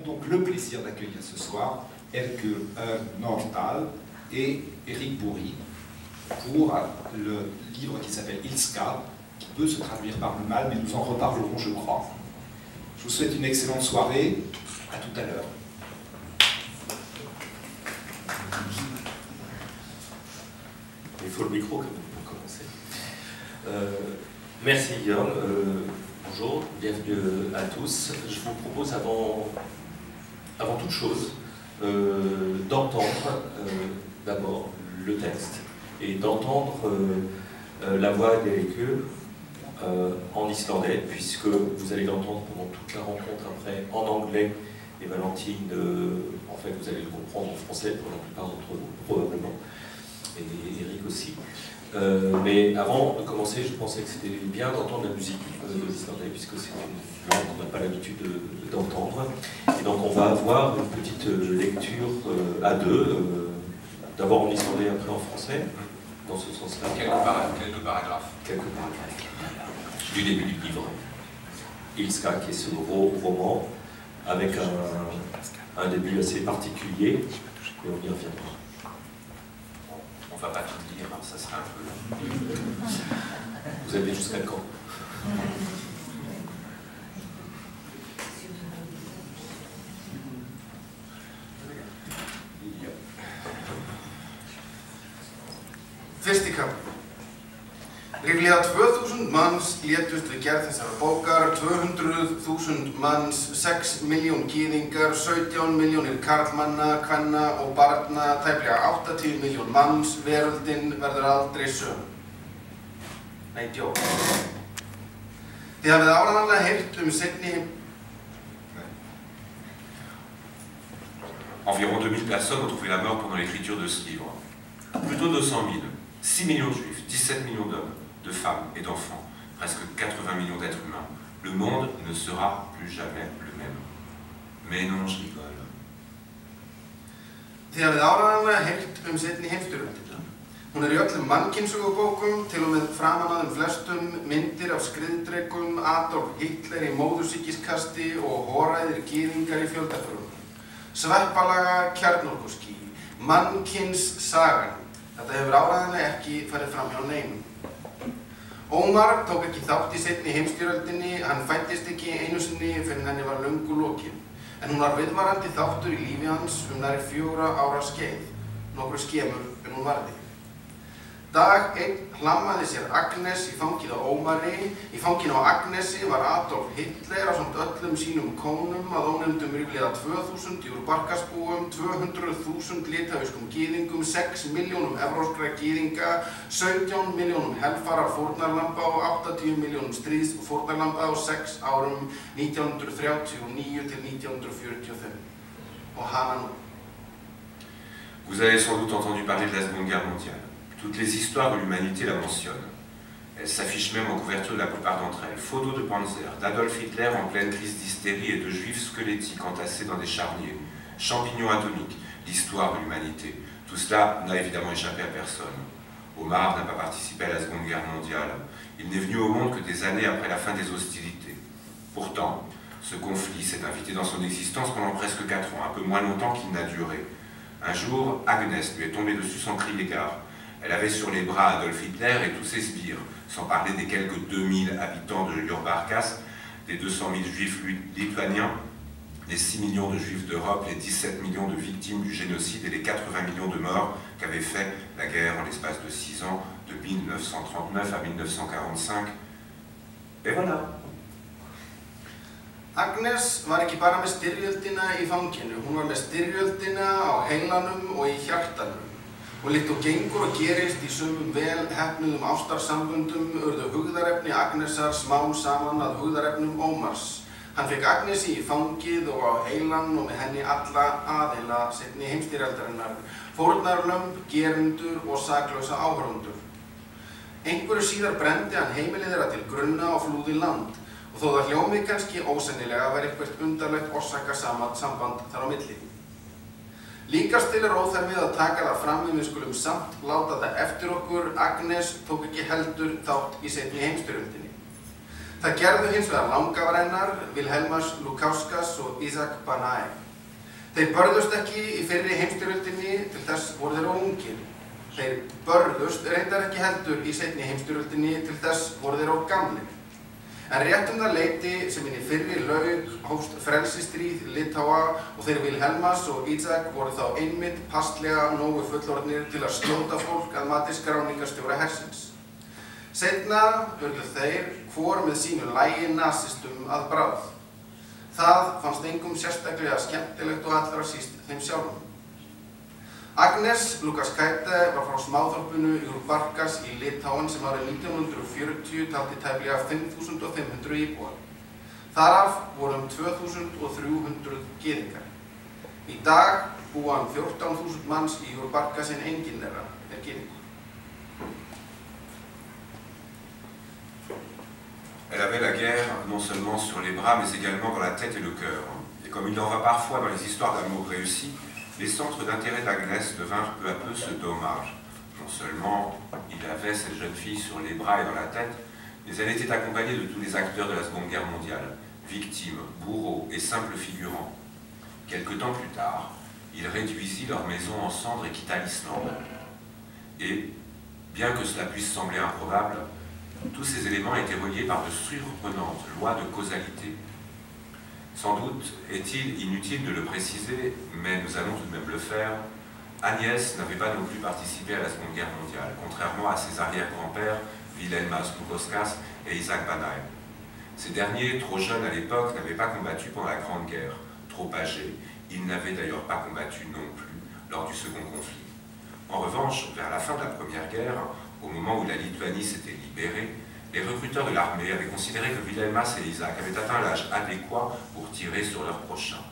donc le plaisir d'accueillir ce soir Elke Nordal et Eric Bourri pour le livre qui s'appelle Ilska, qui peut se traduire par le mal, mais nous en reparlerons, je crois. Je vous souhaite une excellente soirée. À tout à l'heure. Il faut le micro quand même pour commencer. Merci Guillaume. Bonjour, bienvenue à tous. Je vous propose avant toute chose d'entendre d'abord le texte et d'entendre la voix d'Elke en islandais, puisque vous allez l'entendre pendant toute la rencontre après en anglais, et Valentine, en fait, vous allez le comprendre en français pour la plupart d'entre vous, probablement, et Eric aussi. Mais avant de commencer, je pensais que c'était bien d'entendre la musique de l'islandais, puisque c'est une langue qu'on n'a pas l'habitude d'entendre. Et donc on va avoir une petite lecture à deux, d'abord en islandais, après en français, dans ce sens-là. Quelques paragraphes. Quelques paragraphes. Du début du livre. Ilska, qui est ce gros roman, avec un début assez particulier, et on y reviendra. On ne va pas tout lire, ça serait un peu... Vous avez jusqu'à quand? Fyrsti kafli. Ríflega 2000 manns létust við gerð þessarar bókar, 200.000 manns, 6 milljón gyðingar, 17 milljónir karlmanna, kvenna og barna, tæplega 80 milljón manns, veröldin verður aldrei söm. Nei, djók. Þið hafið áreiðanlega heyrt seinni... Environ 2000 personnes ont trouvé la mort pendant l'écriture de ce livre. Plutôt 200 000, 6 millions de juifs, 17 millions d'hommes, de femmes et d'enfants, presque 80 millions d'êtres humains. Le monde ne sera plus jamais le même. Mais non, je rigole. Þið hafið áreiðanlega heyrt seinni heimsstyrjöldina. Hún í öllum mannkynssögubókum, til og með framan að flestum, myndir af skriðdrekum, Adolf Hitler í móðursýkiskasti og horæðir gyðingar í fjöldaförum. Sveppalaga kjarnorkuský, mannkynnssagan. Þetta hefur áreiðanlega ekki farið fram hjá neinum. Ómar tók ekki þátt í seinni heimsstyrjöldinni, hann fæddist ekki einu sinni fyrr en henni var löngu lokið. En hún var viðvarandi þáttur í lífi hans nærri 4 ára skeið, nokkru skemur en hún varði. Dag einn hlammaði sér Agnes í fangið á Ómari. Í fanginu á Agnesi var Adolf Hitler ásamt öllum sínum konum að ónefndum ríflega 2000 júrbarkasbúum, 200.000 litháískum gyðingum, 6 milljónum evrópskra gyðinga, 17 milljónum helfara fórnarlamba og 80 milljónum stríðs fórnarlamba á 6 árum 1939 til 1945. Og hana nú. Vous avez sans doute entendu parler de la Seconde Guerre mondiale. Toutes les histoires de l'humanité la mentionnent. Elles s'affichent même en couverture de la plupart d'entre elles. Photos de Panzer, d'Adolf Hitler en pleine crise d'hystérie et de juifs squelettiques entassés dans des charniers. Champignons atomiques, l'histoire de l'humanité. Tout cela n'a évidemment échappé à personne. Omar n'a pas participé à la Seconde Guerre mondiale. Il n'est venu au monde que des années après la fin des hostilités. Pourtant, ce conflit s'est invité dans son existence pendant presque 4 ans, un peu moins longtemps qu'il n'a duré. Un jour, Agnès lui est tombée dessus sans crier gare. Elle avait sur les bras Adolf Hitler et tous ses sbires, sans parler des quelques 2000 habitants de Jurbarkas, des 200 000 juifs lituaniens, les 6 millions de juifs d'Europe, les 17 millions de victimes du génocide et les 80 millions de morts qu'avait fait la guerre en l'espace de 6 ans, de 1939 à 1945. Et voilà. Agnes var ekki bara með styrjöldina í fanginu, hún var með styrjöldina á heilanum og í hjartanum. Og líkt og gengur og gerist í sumum vel heppnuðum ástarsamböndum urðu hugðarefni Agnesar smám saman að hugðarefnum Ómars. Hann fekk Agnesi í fangið og á heilan og með henni alla aðila seinni heimsstyrjaldarinnar, fórnarlömb, gerendur og saklausa áhorfendur. Einhverju síðar brenndi hann heimilið þeirra til grunna og flúði land, og þó það hljómi kannski ósennilega var eitthvert undarlegt orsakasamband þar á milli. Líkast til óþarfið að taka það fram við skulum samt láta það eftir okkur, Agnes tók ekki heldur þátt í seinni heimsstyrjöldinni. Það gerðu hins vegar langafar hennar, Vilhelmas Lukauskas og Isaac Banae. Þeir börðust ekki í fyrri heimsstyrjöldinni, til þess voru þeir ungir. Þeir börðust reyndar ekki heldur í seinni heimsstyrjöldinni, til þess voru þeir gamlir. En rétt það leyti sem inn í fyrri laug hófst frelsisstríð Litáa og þeir Vilhelmas og Isaac voru þá einmitt passlega nógu fullorðnir til að skjóta fólk að mati skráningarstjóra hersins. Seinna urðu þeir hvor með sínu lagi nasistum að bráð. Það fannst engum sérstaklega skemmtilegt og allra síst þeim sjálfum. Agnes Lukaskaite var frá smáþorpinu Jurbarkas í Litáen sem árið 1940 taldi tæplega 5.500 íbúar. Þaraf voru 2.300 gyðingar. Í dag búa 14.000 manns í Jurbarkas en enginn þeirra gyðingur. Elle avait la guerre non seulement sur les bras mais également dans la tête et le cœur. Et comme il en va parfois dans les histoires d'amour réussies, les centres d'intérêt d'Agnès devinrent peu à peu ce dommage. Non seulement il avait cette jeune fille sur les bras et dans la tête, mais elle était accompagnée de tous les acteurs de la Seconde Guerre mondiale, victimes, bourreaux et simples figurants. Quelque temps plus tard, il réduisit leur maison en cendres et quitta l'Islande. Et, bien que cela puisse sembler improbable, tous ces éléments étaient reliés par de surprenantes lois de causalité. Sans doute est-il inutile de le préciser, mais nous allons tout de même le faire, Agnès n'avait pas non plus participé à la Seconde Guerre mondiale, contrairement à ses arrière-grands-pères Vilhelmas Lukauskas et Isaac Banae. Ces derniers, trop jeunes à l'époque, n'avaient pas combattu pendant la Grande Guerre. Trop âgés, ils n'avaient d'ailleurs pas combattu non plus lors du Second conflit. En revanche, vers la fin de la Première Guerre, au moment où la Lituanie s'était libérée, les recruteurs de l'armée avaient considéré que Vilhelmas et Isaac avaient atteint l'âge adéquat pour tirer sur leurs prochains.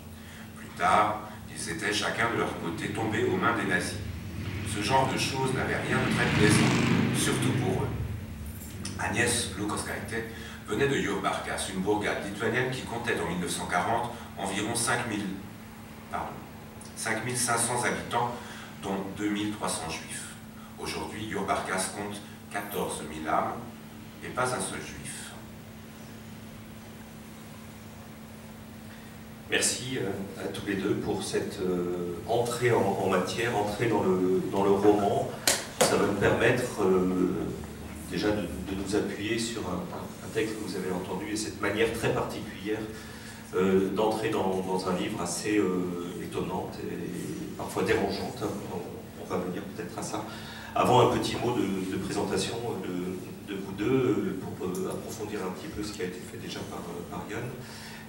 Plus tard, ils étaient chacun de leur côté tombés aux mains des nazis. Ce genre de choses n'avait rien de très plaisant, surtout pour eux. Agnès Lukaskaite venait de Jurbarkas, une bourgade lituanienne qui comptait en 1940 environ 5500 habitants, dont 2300 juifs. Aujourd'hui, Jurbarkas compte 14 000 âmes et pas un seul juif. Merci à tous les deux pour cette entrée en matière, entrée dans le roman. Ça va nous permettre déjà de nous appuyer sur un texte que vous avez entendu et cette manière très particulière d'entrer dans un livre assez étonnante et parfois dérangeante. On va venir peut-être à ça. Avant, un petit mot de présentation de vous deux pour approfondir un petit peu ce qui a été fait déjà par Yann.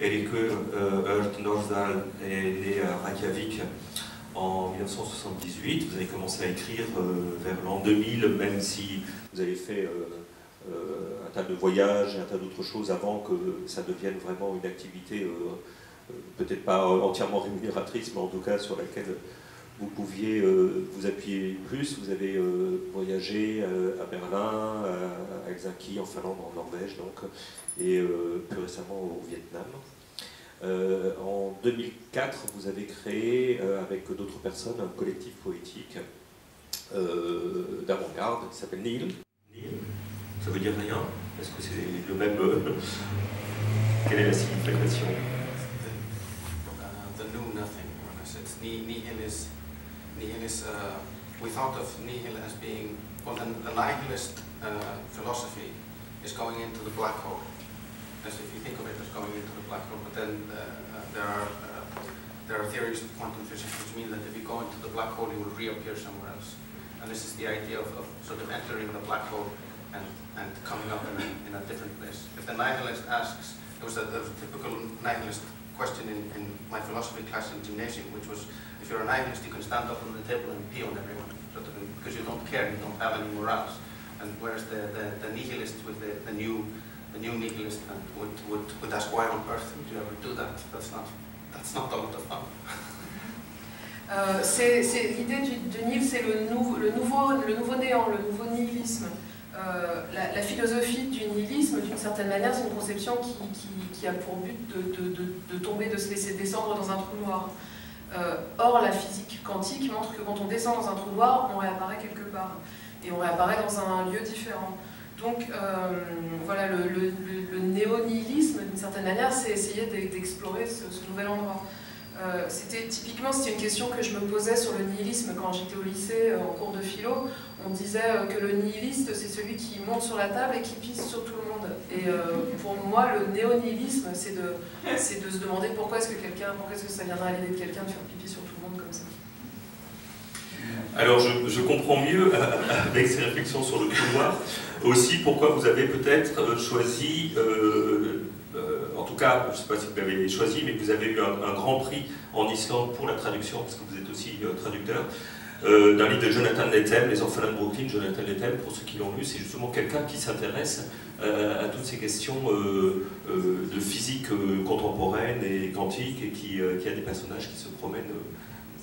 Elike Hult Nordahl est née à Reykjavik en 1978. Vous avez commencé à écrire vers l'an 2000, même si vous avez fait un tas de voyages et un tas d'autres choses avant que ça devienne vraiment une activité peut-être pas entièrement rémunératrice, mais en tout cas sur laquelle vous pouviez vous appuyer plus. Vous avez voyagé à Berlin, à Helsinki, en Finlande, en Norvège, donc, et plus récemment au Vietnam. En 2004, vous avez créé, avec d'autres personnes, un collectif poétique d'avant-garde qui s'appelle Nihil. Ça veut dire rien? Est-ce que c'est le même... Quelle est la signification? The new nothing. Nihil is we thought of nihil as being, well, the nihilist philosophy is going into the black hole. As if you think of it as going into the black hole, but then there are theories of quantum physics which mean that if you go into the black hole, you will reappear somewhere else. And this is the idea of sort of entering the black hole and coming up in a different place. If the nihilist asks, there was a typical nihilist question in my philosophy class in gymnasium, which was, if you're a nihilist, you can stand up on the table and pee on everyone, sort of, because you don't care, you don't have any morals. And whereas the nihilist with the new nihilist would ask, why on earth would you ever do that? That's not a lot of fun. L'idée du nihil, c'est le nouveau néant, le nouveau nihilisme. La philosophie du nihilisme, d'une certaine manière, c'est une conception qui a pour but de tomber, de se laisser descendre dans un trou noir. Or, la physique quantique montre que quand on descend dans un trou noir, on réapparaît quelque part. Et on réapparaît dans un lieu différent. Donc voilà, le néo-nihilisme, d'une certaine manière, c'est essayer d'explorer ce nouvel endroit. Typiquement, c'était une question que je me posais sur le nihilisme quand j'étais au lycée, en cours de philo. On disait que le nihiliste, c'est celui qui monte sur la table et qui pisse sur tout le monde. Et pour moi, le néo-nihilisme, c'est de se demander pourquoi est-ce que ça viendrait à l'idée de quelqu'un de faire pipi sur tout le monde comme ça. Alors, je comprends mieux, avec ces réflexions sur le couloir, aussi pourquoi vous avez peut-être choisi, en tout cas, je ne sais pas si vous l'avez choisi, mais vous avez eu un grand prix en Islande pour la traduction, parce que vous êtes aussi traducteur, d'un livre de Jonathan Lethem, Les orphelins de Brooklyn. Jonathan Lethem, pour ceux qui l'ont lu, c'est justement quelqu'un qui s'intéresse à toutes ces questions de physique contemporaine et quantique, et qui a des personnages qui se promènent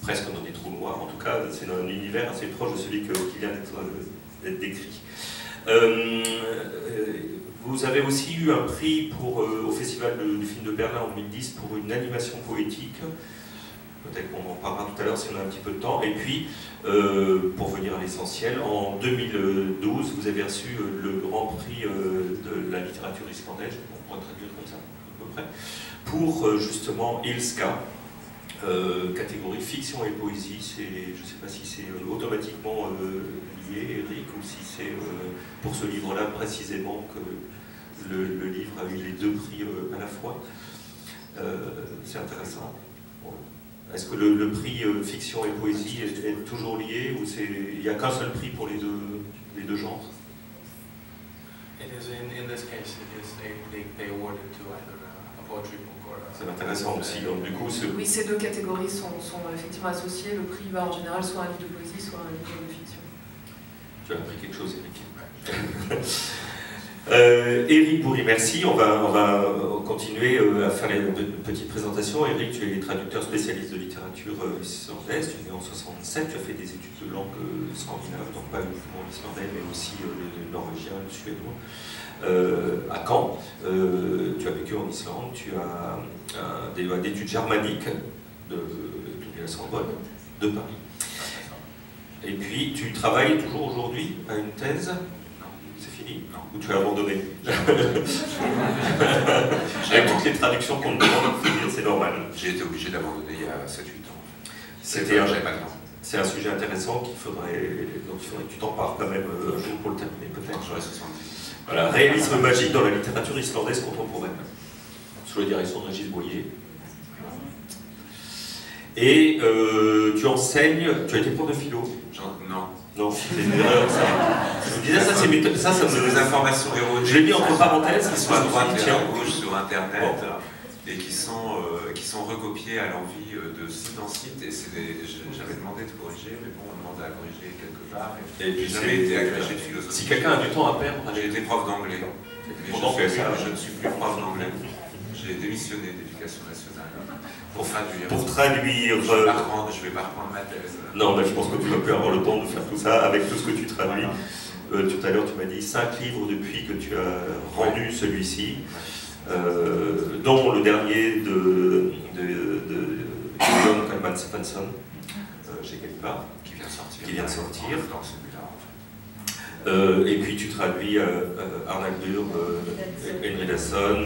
presque dans des trous noirs. En tout cas, c'est un univers assez proche de celui qui vient d'être décrit. Vous avez aussi eu un prix au Festival du film de Berlin en 2010 pour une animation poétique. Peut-être qu'on en parlera tout à l'heure si on a un petit peu de temps. Et puis, pour venir à l'essentiel, en 2012, vous avez reçu le Grand Prix de la littérature islandaise, on pourrait traduire comme ça à peu près, pour justement Ilska, catégorie fiction et poésie. Je ne sais pas si c'est automatiquement lié, Eric, ou si c'est pour ce livre-là précisément que le livre a eu les deux prix à la fois. C'est intéressant. Bon. Est-ce que le prix fiction et poésie est toujours lié, ou il n'y a qu'un seul prix pour les deux genres? C'est intéressant aussi. Donc, du coup, oui, ces deux catégories sont effectivement associées. Le prix va en général soit un livre de poésie, soit un livre de fiction. Tu as appris quelque chose, Eric. Eric Bourri, merci. On va continuer à faire les petites présentations. Eric, tu es traducteur spécialiste de littérature islandaise. Tu es né en 67. Tu as fait des études de langue scandinave, donc pas uniquement l'islandais, mais aussi le norvégien, le suédois. À Caen, tu as vécu en Islande. Tu as des d'études germaniques de la Sorbonne, de Paris. Et puis, tu travailles toujours aujourd'hui à une thèse? C'est fini? Non. Ou tu as abandonné? Avec toutes les traductions qu'on me demande de finir, c'est normal. J'ai été obligé d'abandonner il y a 7-8 ans. J'avais pas le temps. C'est un sujet intéressant dont il faudrait que tu t'en parles quand même un jour pour le terminer, peut-être. J'aurais 70. Voilà, réalisme magique dans la littérature islandaise contemporaine, sous la direction de Régis Boyer. Et tu enseignes, tu as été prof de philo? Non. Non, c'est une erreur, ça. Je vous disais, ça me des informations erronées. Je l'ai mis entre parenthèses, qui sont à droite et à gauche sur Internet, bon. Et qui sont recopiées à l'envie de site en site. Et j'avais demandé de corriger, mais bon, on demande à corriger quelque part. Et puis jamais été agrégé de philosophie. Si quelqu'un a du temps à perdre, j'ai été prof d'anglais. Je ne suis plus prof d'anglais. J'ai démissionné d'éducation nationale. Pour traduire. Je vais pas reprendre ma thèse. Non, mais je pense que tu vas plus avoir le temps de faire tout ça avec tout ce que tu traduis. Tout à l'heure, tu m'as dit 5 livres depuis que tu as rendu celui-ci, dont le dernier de John Coleman Stephenson, chez Gallimard, qui vient de sortir. Dans celui-là. Et puis tu traduis Arnold Burr, Henry Lasson,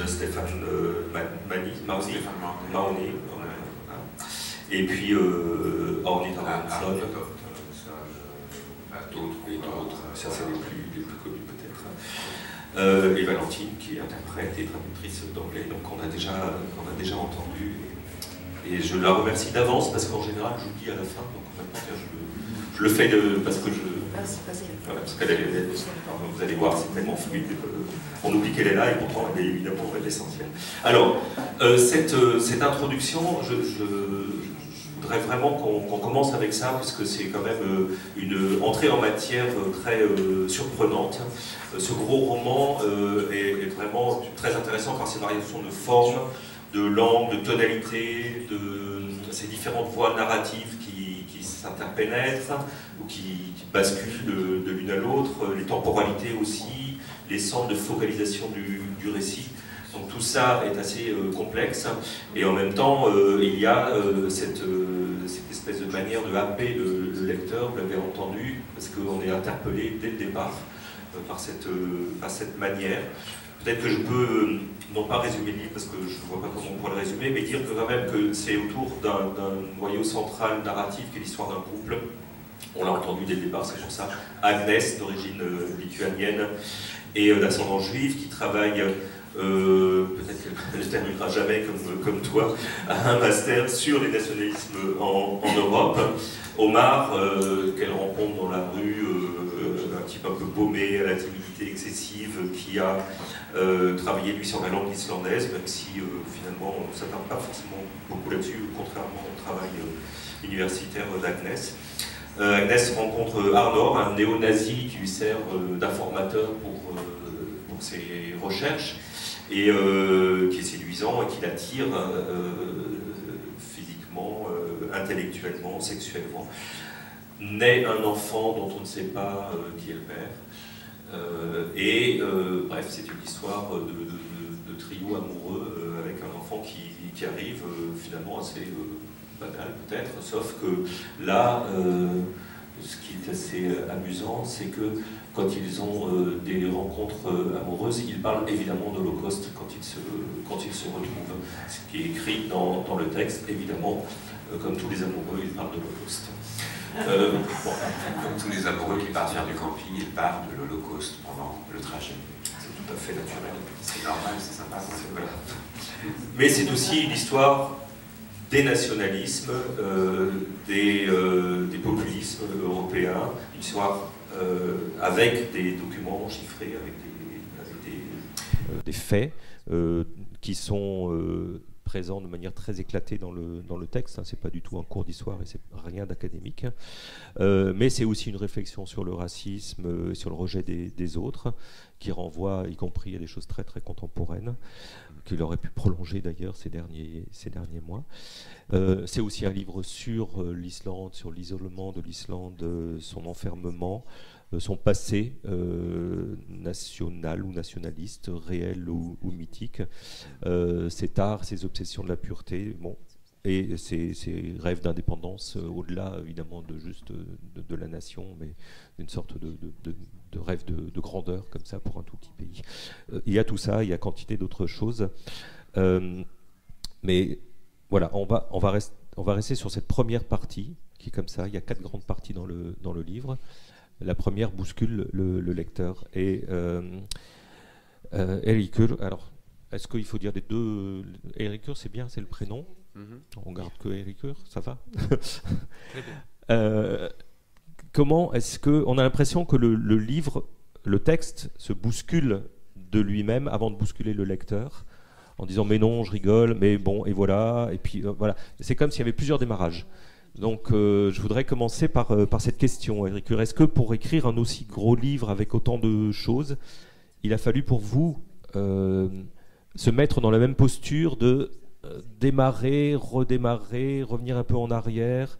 Stéphane Mahoney, et puis Orny Tarvansson, et d'autres, ça c'est les plus connus peut-être. Et Valentine qui est interprète et traductrice d'anglais, donc on a déjà entendu. Et je la remercie d'avance parce qu'en général je vous dis à la fin, donc je le fais parce que je. Merci Pascal. Voilà, parce vous allez voir, c'est tellement fluide qu'on oublie qu'elle est là et pourtant elle est évidemment essentielle. Alors, cette introduction, je voudrais vraiment qu'on commence avec ça, puisque c'est quand même une entrée en matière très surprenante. Ce gros roman est vraiment très intéressant par ses variations de forme, de langue, de tonalité, de ces différentes voies narratives qui s'interpénètrent ou qui basculent de l'une à l'autre, les temporalités aussi, les centres de focalisation du récit. Donc tout ça est assez complexe, et en même temps il y a cette espèce de manière de happer le lecteur, vous l'avez entendu, parce qu'on est interpellé dès le départ par cette manière. Peut-être que je peux, non pas résumer le livre, parce que je ne vois pas comment on pourrait le résumer, mais dire que quand même que c'est autour d'un noyau central narratif qui est l'histoire d'un couple. On l'a entendu dès le départ, c'est pour ça. Agnès, d'origine lituanienne et d'ascendant juif, qui travaille, peut-être qu'elle ne terminera jamais comme toi, à un master sur les nationalismes en Europe. Omar, qu'elle rencontre dans la rue, un type un peu paumé, à la timidité excessive, qui a travaillé lui sur la langue islandaise, même si finalement on ne s'attarde pas forcément beaucoup là-dessus, contrairement au travail universitaire d'Agnès. Agnès rencontre Arnor, un néo-nazi qui lui sert d'informateur pour ses recherches, et qui est séduisant et qui l'attire physiquement, intellectuellement, sexuellement. Naît un enfant dont on ne sait pas qui est le père. Bref, c'est une histoire de trio amoureux avec un enfant qui arrive finalement assez banal peut-être, sauf que là, ce qui est assez amusant, c'est que quand ils ont des rencontres amoureuses, ils parlent évidemment de l'Holocauste quand ils se retrouvent. Ce qui est écrit dans le texte, évidemment, comme tous les amoureux, ils parlent de l'Holocauste. Bon. Comme tous les amoureux qui partent faire du camping, ils parlent de l'Holocauste pendant le trajet. C'est tout à fait naturel. C'est normal, c'est sympa. Voilà. Mais c'est aussi l'histoire des nationalismes, des populismes européens, une histoire avec des documents chiffrés, avec des faits qui sont présents de manière très éclatée dans le texte. C'est pas du tout un cours d'histoire et c'est rien d'académique. Mais c'est aussi une réflexion sur le racisme, sur le rejet des autres, qui renvoie y compris à des choses très très contemporaines, qu'il aurait pu prolonger d'ailleurs ces derniers mois. C'est aussi un livre sur l'Islande, sur l'isolement de l'Islande, son enfermement, son passé national ou nationaliste, réel ou mythique, cet art, ses obsessions de la pureté, bon, et ses rêves d'indépendance, au-delà évidemment de juste de la nation, mais d'une sorte de rêve de grandeur comme ça pour un tout petit pays. Il y a tout ça, il y a quantité d'autres choses, mais voilà, on va rester sur cette première partie qui est comme ça. Il y a 4 grandes parties dans le livre. La première bouscule le lecteur. Et Eiríkur, alors, est-ce qu'il faut dire les deux? Eiríkur, c'est bien, c'est le prénom. On garde que Eiríkur, ça va. Comment est-ce que... On a l'impression que le livre, le texte, se bouscule de lui-même avant de bousculer le lecteur, en disant « mais non, je rigole, mais bon, et voilà ». Et puis voilà, c'est comme s'il y avait plusieurs démarrages. Donc je voudrais commencer par cette question, Eiríkur. Est-ce que pour écrire un aussi gros livre avec autant de choses, il a fallu pour vous se mettre dans la même posture de démarrer, redémarrer, revenir un peu en arrière,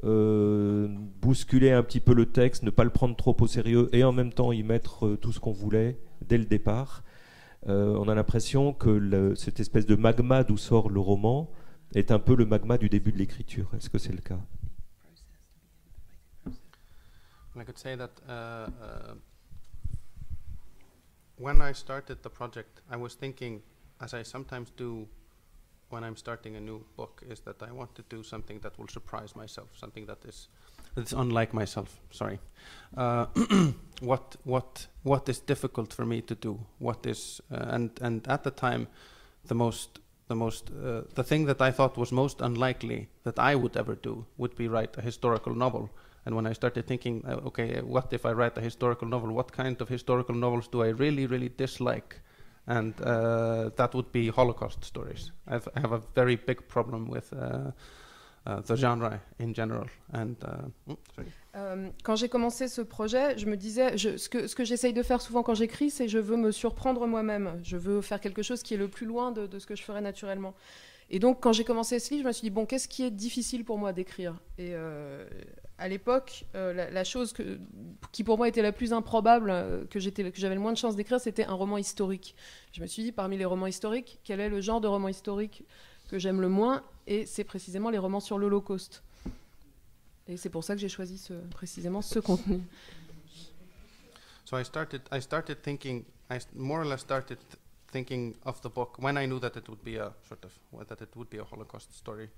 bousculer un petit peu le texte, ne pas le prendre trop au sérieux et en même temps y mettre tout ce qu'on voulait dès le départ? On a l'impression que cette espèce de magma d'où sort le roman est un peu le magma du début de l'écriture. Est-ce que c'est le cas? I could say that when I started the project, I was thinking, as I sometimes do when I'm starting a new book, is that I want to do something that will surprise myself, something that's unlike myself. Sorry. What is difficult for me to do? What is and at the time, the thing that I thought was most unlikely that I would ever do would be write a historical novel. And when I started thinking, okay, what if I write a historical novel? What kind of historical novels do I really, really dislike? And that would be Holocaust stories. I have a very big problem with the genre in general. And quand j'ai commencé ce projet, je me disais, ce que j'essaye de faire souvent quand j'écris, c'est je veux me surprendre moi-même. Je veux faire quelque chose qui est le plus loin de ce que je ferais naturellement. Et donc, quand j'ai commencé ce livre, je me suis dit, bon, qu'est-ce qui est difficile pour moi d'écrire? Et à l'époque, la chose qui pour moi était la plus improbable, que j'avais le moins de chance d'écrire, c'était un roman historique. Je me suis dit, parmi les romans historiques, quel est le genre de roman historique que j'aime le moins? Et c'est précisément les romans sur l'Holocauste. Et c'est pour ça que j'ai choisi précisément ce contenu. So I started thinking. More or less started thinking of the book when I knew that it would be a Holocaust story,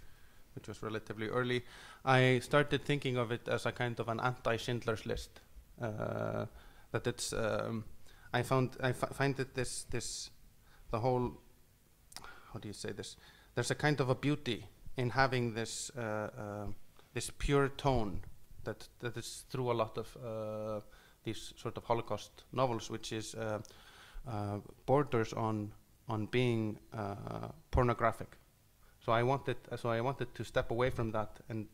which was relatively early. I started thinking of it as a kind of an anti-Schindler's List. That it's. I find that the whole. How do you say this? There's a kind of a beauty in having this this pure tone that is through a lot of these sort of Holocaust novels, which is borders on being pornographic. So I wanted to step away from that and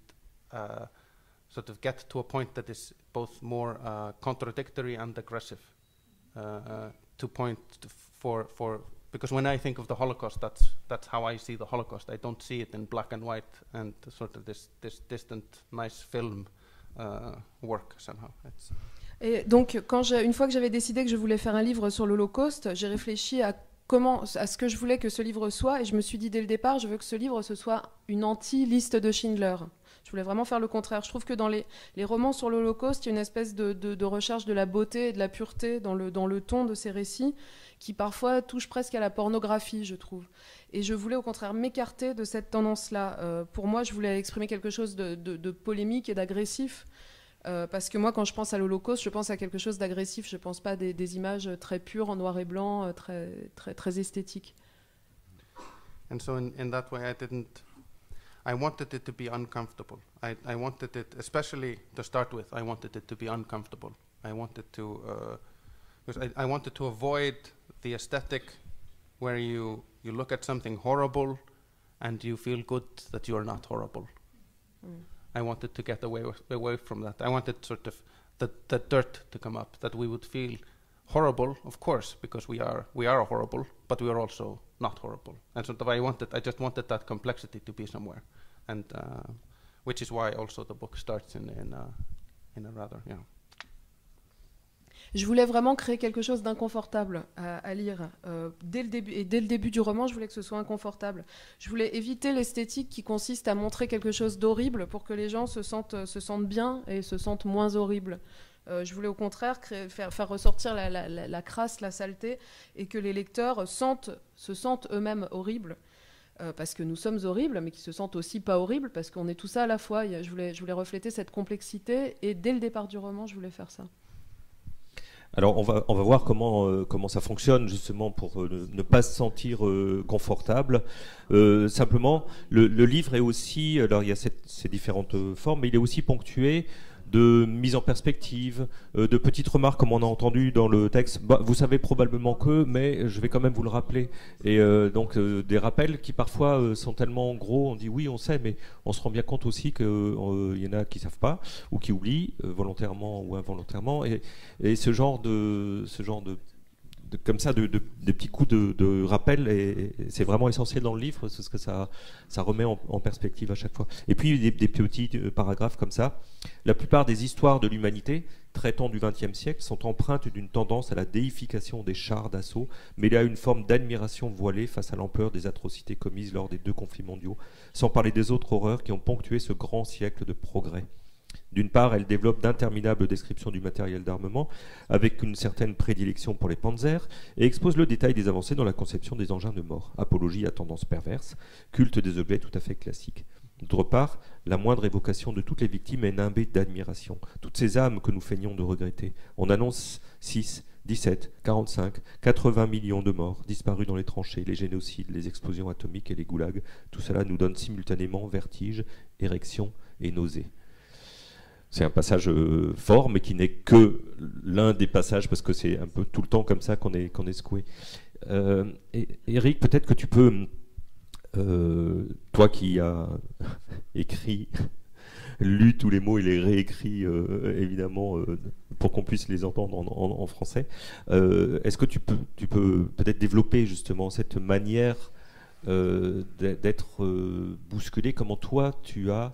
sort of get to a point that is both more contradictory and aggressive. To point for because when I think of the Holocaust, that's how I see the Holocaust. I don't see it in black and white and sort of this distant, nice film work somehow. Et donc, une fois que j'avais décidé que je voulais faire un livre sur l'Holocauste, j'ai réfléchi à ce que je voulais que ce livre soit, et je me suis dit dès le départ, je veux que ce livre ce soit une anti-liste de Schindler. Je voulais vraiment faire le contraire. Je trouve que dans les romans sur l'Holocauste, il y a une espèce de recherche de la beauté et de la pureté dans le ton de ces récits, qui parfois touche presque à la pornographie, je trouve. Et je voulais au contraire m'écarter de cette tendance-là. Pour moi, je voulais exprimer quelque chose de polémique et d'agressif. Parce que moi, quand je pense à l'Holocauste, je pense à quelque chose d'agressif. Je ne pense pas à des images très pures en noir et blanc, très esthétiques. And so in that way, I wanted it to be uncomfortable. I wanted it, especially to start with, I wanted it to be uncomfortable. I wanted to, because I wanted to avoid the aesthetic where you look at something horrible and you feel good that you are not horrible. I wanted to get away from that. I wanted sort of the dirt to come up, that we would feel horrible, of course, because we are horrible, but we are also not horrible. And sort of I just wanted that complexity to be somewhere, and which is why also the book starts in a rather, yeah. Je voulais vraiment créer quelque chose d'inconfortable à lire. Dès le début du roman, je voulais que ce soit inconfortable. Je voulais éviter l'esthétique qui consiste à montrer quelque chose d'horrible pour que les gens se sentent bien et se sentent moins horribles. Je voulais au contraire faire ressortir la crasse, la saleté, et que les lecteurs se sentent eux-mêmes horribles. Parce que nous sommes horribles, mais qui se sentent aussi pas horribles, parce qu'on est tout ça à la fois. Je voulais refléter cette complexité, et dès le départ du roman, je voulais faire ça. Alors on va voir comment ça fonctionne justement pour ne pas se sentir confortable. Simplement, le livre est aussi, alors il y a ces différentes formes, mais il est aussi ponctué de mise en perspective, de petites remarques comme on a entendu dans le texte. Bah, vous savez probablement que, mais je vais quand même vous le rappeler. Et donc des rappels qui parfois sont tellement gros, on dit oui on sait, mais on se rend bien compte aussi qu'il y en a qui ne savent pas ou qui oublient volontairement ou involontairement. Et ce genre de comme ça, de petits coups de rappel, et c'est vraiment essentiel dans le livre, parce que ça remet en perspective à chaque fois. Et puis des petits paragraphes comme ça. La plupart des histoires de l'humanité traitant du XXe siècle sont empreintes d'une tendance à la déification des chars d'assaut, mêlée à une forme d'admiration voilée face à l'ampleur des atrocités commises lors des 2 conflits mondiaux, sans parler des autres horreurs qui ont ponctué ce grand siècle de progrès. D'une part, elle développe d'interminables descriptions du matériel d'armement, avec une certaine prédilection pour les panzers, et expose le détail des avancées dans la conception des engins de mort, apologie à tendance perverse, culte des objets tout à fait classiques. D'autre part, la moindre évocation de toutes les victimes est nimbée d'admiration, toutes ces âmes que nous feignons de regretter. On annonce 6, 17, 45, 80 millions de morts, disparus dans les tranchées, les génocides, les explosions atomiques et les goulags. Tout cela nous donne simultanément vertige, érection et nausée. C'est un passage fort, mais qui n'est que l'un des passages, parce que c'est un peu tout le temps comme ça qu'on est secoué. Eric, peut-être que tu peux, toi qui as écrit, lu tous les mots et les réécrit, évidemment, pour qu'on puisse les entendre en français, est-ce que tu peux peut-être développer justement cette manière d'être bousculé? Comment toi, tu as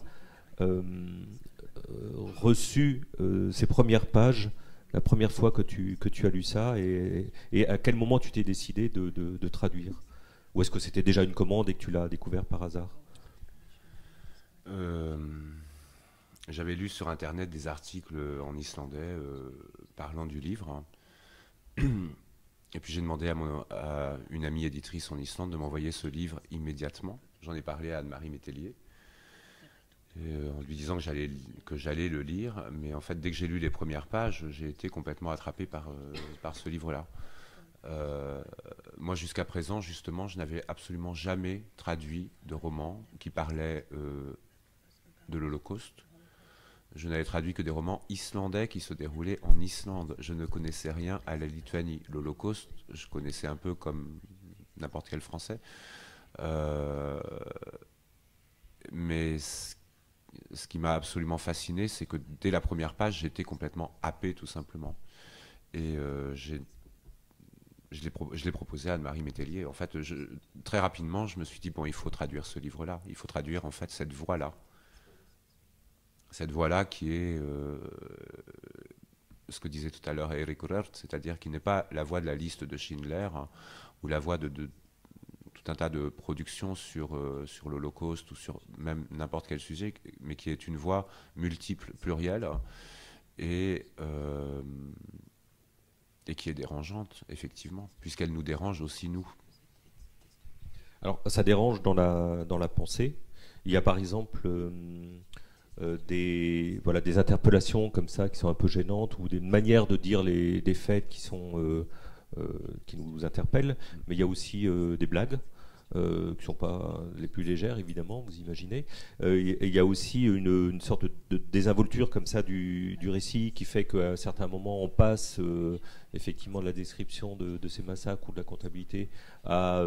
reçu ces premières pages la première fois que tu as lu ça, et à quel moment tu t'es décidé de traduire? Ou est-ce que c'était déjà une commande et que tu l'as découvert par hasard? J'avais lu sur internet des articles en islandais parlant du livre. Et puis j'ai demandé à une amie éditrice en Islande de m'envoyer ce livre immédiatement. J'en ai parlé à Anne-Marie Métellier, en lui disant que j'allais le lire. Mais en fait, dès que j'ai lu les premières pages, j'ai été complètement attrapé par ce livre-là. Moi, jusqu'à présent, justement, je n'avais absolument jamais traduit de roman qui parlait de l'Holocauste. Je n'avais traduit que des romans islandais qui se déroulaient en Islande. Je ne connaissais rien à la Lituanie. L'Holocauste, je connaissais un peu comme n'importe quel Français. Mais ce qui m'a absolument fasciné, c'est que dès la première page, j'étais complètement happé, tout simplement. Et je l'ai proposé à Anne-Marie Métellier. En fait, très rapidement, je me suis dit, bon, il faut traduire ce livre-là. Il faut traduire, en fait, cette voix-là. Cette voix-là qui est ce que disait tout à l'heure Erik Rört, c'est-à-dire qui n'est pas la voix de la liste de Schindler, hein, ou la voix de tout un tas de productions sur l'Holocauste ou sur même n'importe quel sujet, mais qui est une voix multiple, plurielle, et qui est dérangeante, effectivement, puisqu'elle nous dérange aussi, nous. Alors, ça dérange dans la pensée. Il y a par exemple des interpellations comme ça qui sont un peu gênantes, ou des manières de dire des faits qui nous interpellent, mais il y a aussi des blagues qui ne sont pas les plus légères, évidemment, vous imaginez. Il y a aussi une sorte de désinvolture comme ça du récit qui fait qu'à certains moments on passe effectivement de la description de ces massacres ou de la comptabilité à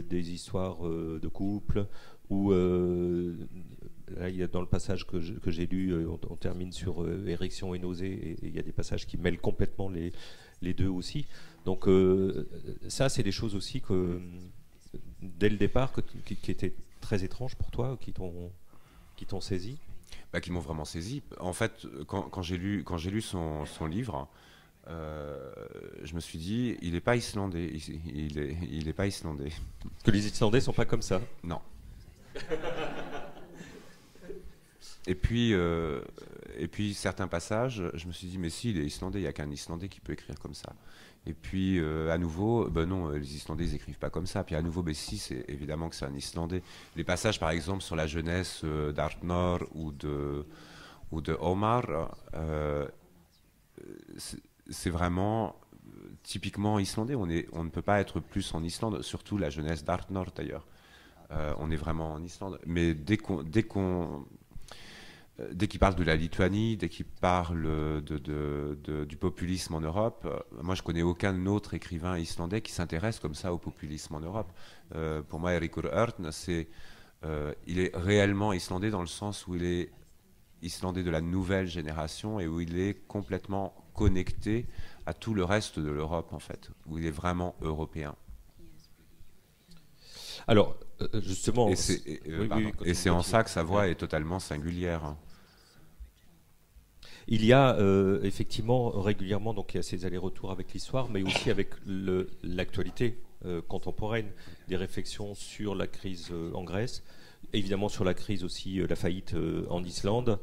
des histoires de couple, ou là, il y a dans le passage que j'ai lu, on termine sur érection et nausée, et il y a des passages qui mêlent complètement les deux aussi. Donc ça, c'est des choses aussi que, dès le départ, qui étaient très étranges pour toi, qui t'ont saisi. Qui m'ont vraiment saisi. En fait, quand j'ai lu son livre, je me suis dit, il n'est pas islandais. Il est pas islandais. Que les Islandais sont pas comme ça. Non. Et puis certains passages, je me suis dit, mais si, il est islandais, il n'y a qu'un Islandais qui peut écrire comme ça. Et puis à nouveau, non, les Islandais ils n'écrivent pas comme ça. Puis à nouveau, si, c'est évidemment que c'est un Islandais. Les passages, par exemple, sur la jeunesse d'Arnór ou de Omar, c'est vraiment typiquement islandais. On ne peut pas être plus en Islande, surtout la jeunesse d'Arnór d'ailleurs. On est vraiment en Islande. Mais dès qu'il parle de la Lituanie, dès qu'il parle du populisme en Europe, moi je connais aucun autre écrivain islandais qui s'intéresse comme ça au populisme en Europe. Pour moi, Erik Rört, il est réellement islandais dans le sens où il est islandais de la nouvelle génération et où il est complètement connecté à tout le reste de l'Europe, en fait, où il est vraiment européen. Alors, justement... Et c'est en ça que sa voix est totalement singulière. Il y a effectivement régulièrement, donc il y a ces allers-retours avec l'histoire, mais aussi avec l'actualité contemporaine, des réflexions sur la crise en Grèce, évidemment sur la crise aussi, la faillite en Islande,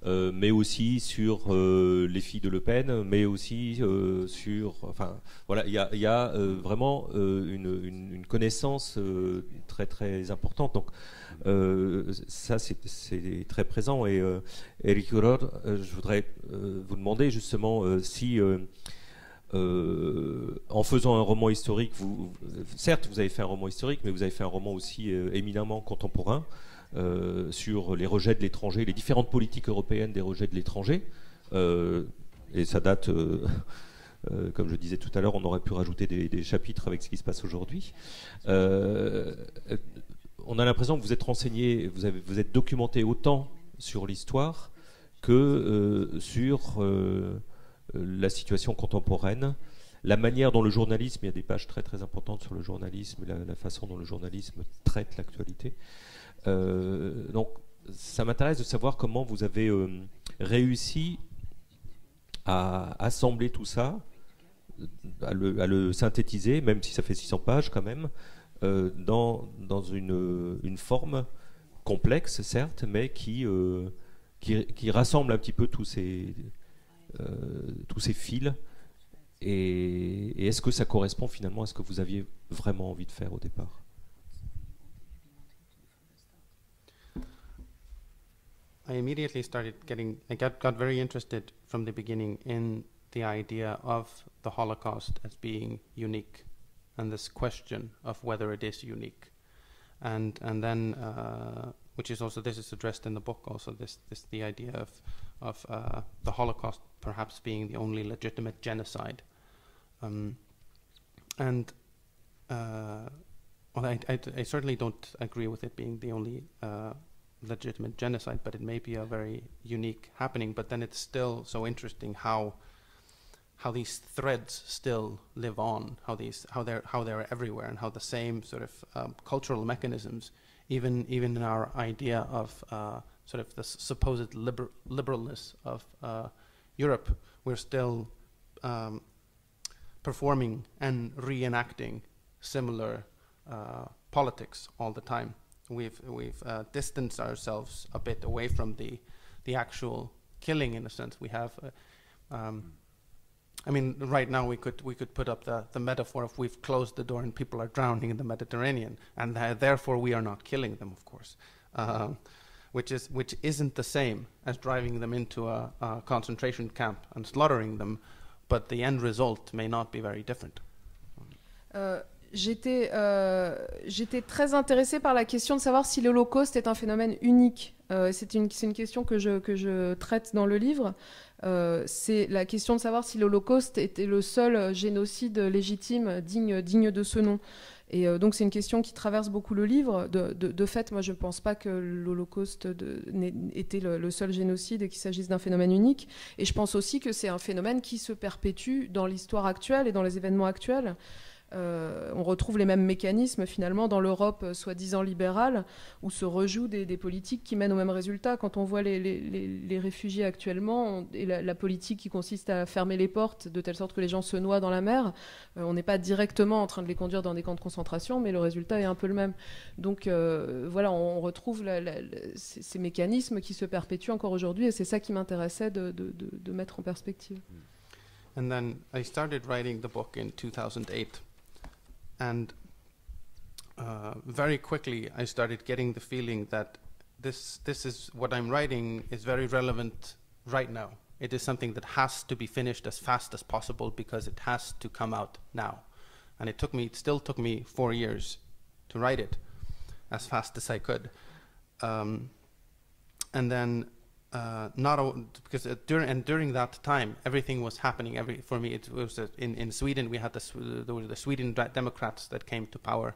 mais aussi sur les filles de Le Pen, mais aussi sur... Enfin, voilà, il y a vraiment une connaissance très très importante. Donc, ça, c'est très présent. Et Erik Rört, je voudrais vous demander justement si... en faisant un roman historique, certes vous avez fait un roman historique, mais vous avez fait un roman aussi éminemment contemporain sur les rejets de l'étranger, les différentes politiques européennes des rejets de l'étranger, et ça date, comme je disais tout à l'heure, on aurait pu rajouter des chapitres avec ce qui se passe aujourd'hui. On a l'impression que vous êtes renseigné, vous êtes documenté autant sur l'histoire que sur la situation contemporaine, la manière dont le journalisme, il y a des pages très très importantes sur le journalisme, la façon dont le journalisme traite l'actualité. Donc ça m'intéresse de savoir comment vous avez réussi à assembler tout ça, à le synthétiser, même si ça fait 600 pages quand même, dans une forme complexe certes, mais qui rassemble un petit peu tous ces fils Et est-ce que ça correspond finalement à ce que vous aviez vraiment envie de faire au départ? I immediately got very interested from the beginning in the idea of the Holocaust as being unique, and this question of whether it is unique, and then which is also, this is addressed in the book also, the idea of the Holocaust perhaps being the only legitimate genocide. Well, I certainly don't agree with it being the only legitimate genocide, but it may be a very unique happening. But then it's still so interesting how these threads still live on, how they're everywhere, and how the same sort of cultural mechanisms, even in our idea of sort of the supposed liberalness of Europe, we're still performing and reenacting similar politics all the time. We've distanced ourselves a bit away from the actual killing, in a sense. We have, I mean, right now we could put up the metaphor of we've closed the door and people are drowning in the Mediterranean, and therefore we are not killing them, of course, which isn't the same as driving them into a concentration camp and slaughtering them, but the end result may not be very different. J'étais très intéressée par la question de savoir si l'Holocauste est un phénomène unique. C'est une question que je traite dans le livre. C'est la question de savoir si l'Holocauste était le seul génocide légitime digne de ce nom. Et donc c'est une question qui traverse beaucoup le livre. De fait, moi je ne pense pas que l'Holocauste était le seul génocide et qu'il s'agisse d'un phénomène unique. Et je pense aussi que c'est un phénomène qui se perpétue dans l'histoire actuelle et dans les événements actuels. On retrouve les mêmes mécanismes finalement dans l'Europe soi-disant libérale, où se rejouent des politiques qui mènent au même résultat. Quand on voit les réfugiés actuellement et la politique qui consiste à fermer les portes de telle sorte que les gens se noient dans la mer, on n'est pas directement en train de les conduire dans des camps de concentration, mais le résultat est un peu le même. Donc voilà, on retrouve ces mécanismes qui se perpétuent encore aujourd'hui, et c'est ça qui m'intéressait de mettre en perspective. And then I started writing the book in 2008. And very quickly I started getting the feeling that this is what I'm writing is very relevant right now. It is something that has to be finished as fast as possible because it has to come out now. And it still took me 4 years to write it as fast as I could. And then because during that time everything was happening. For me, it was in Sweden we had the Sweden Democrats that came to power,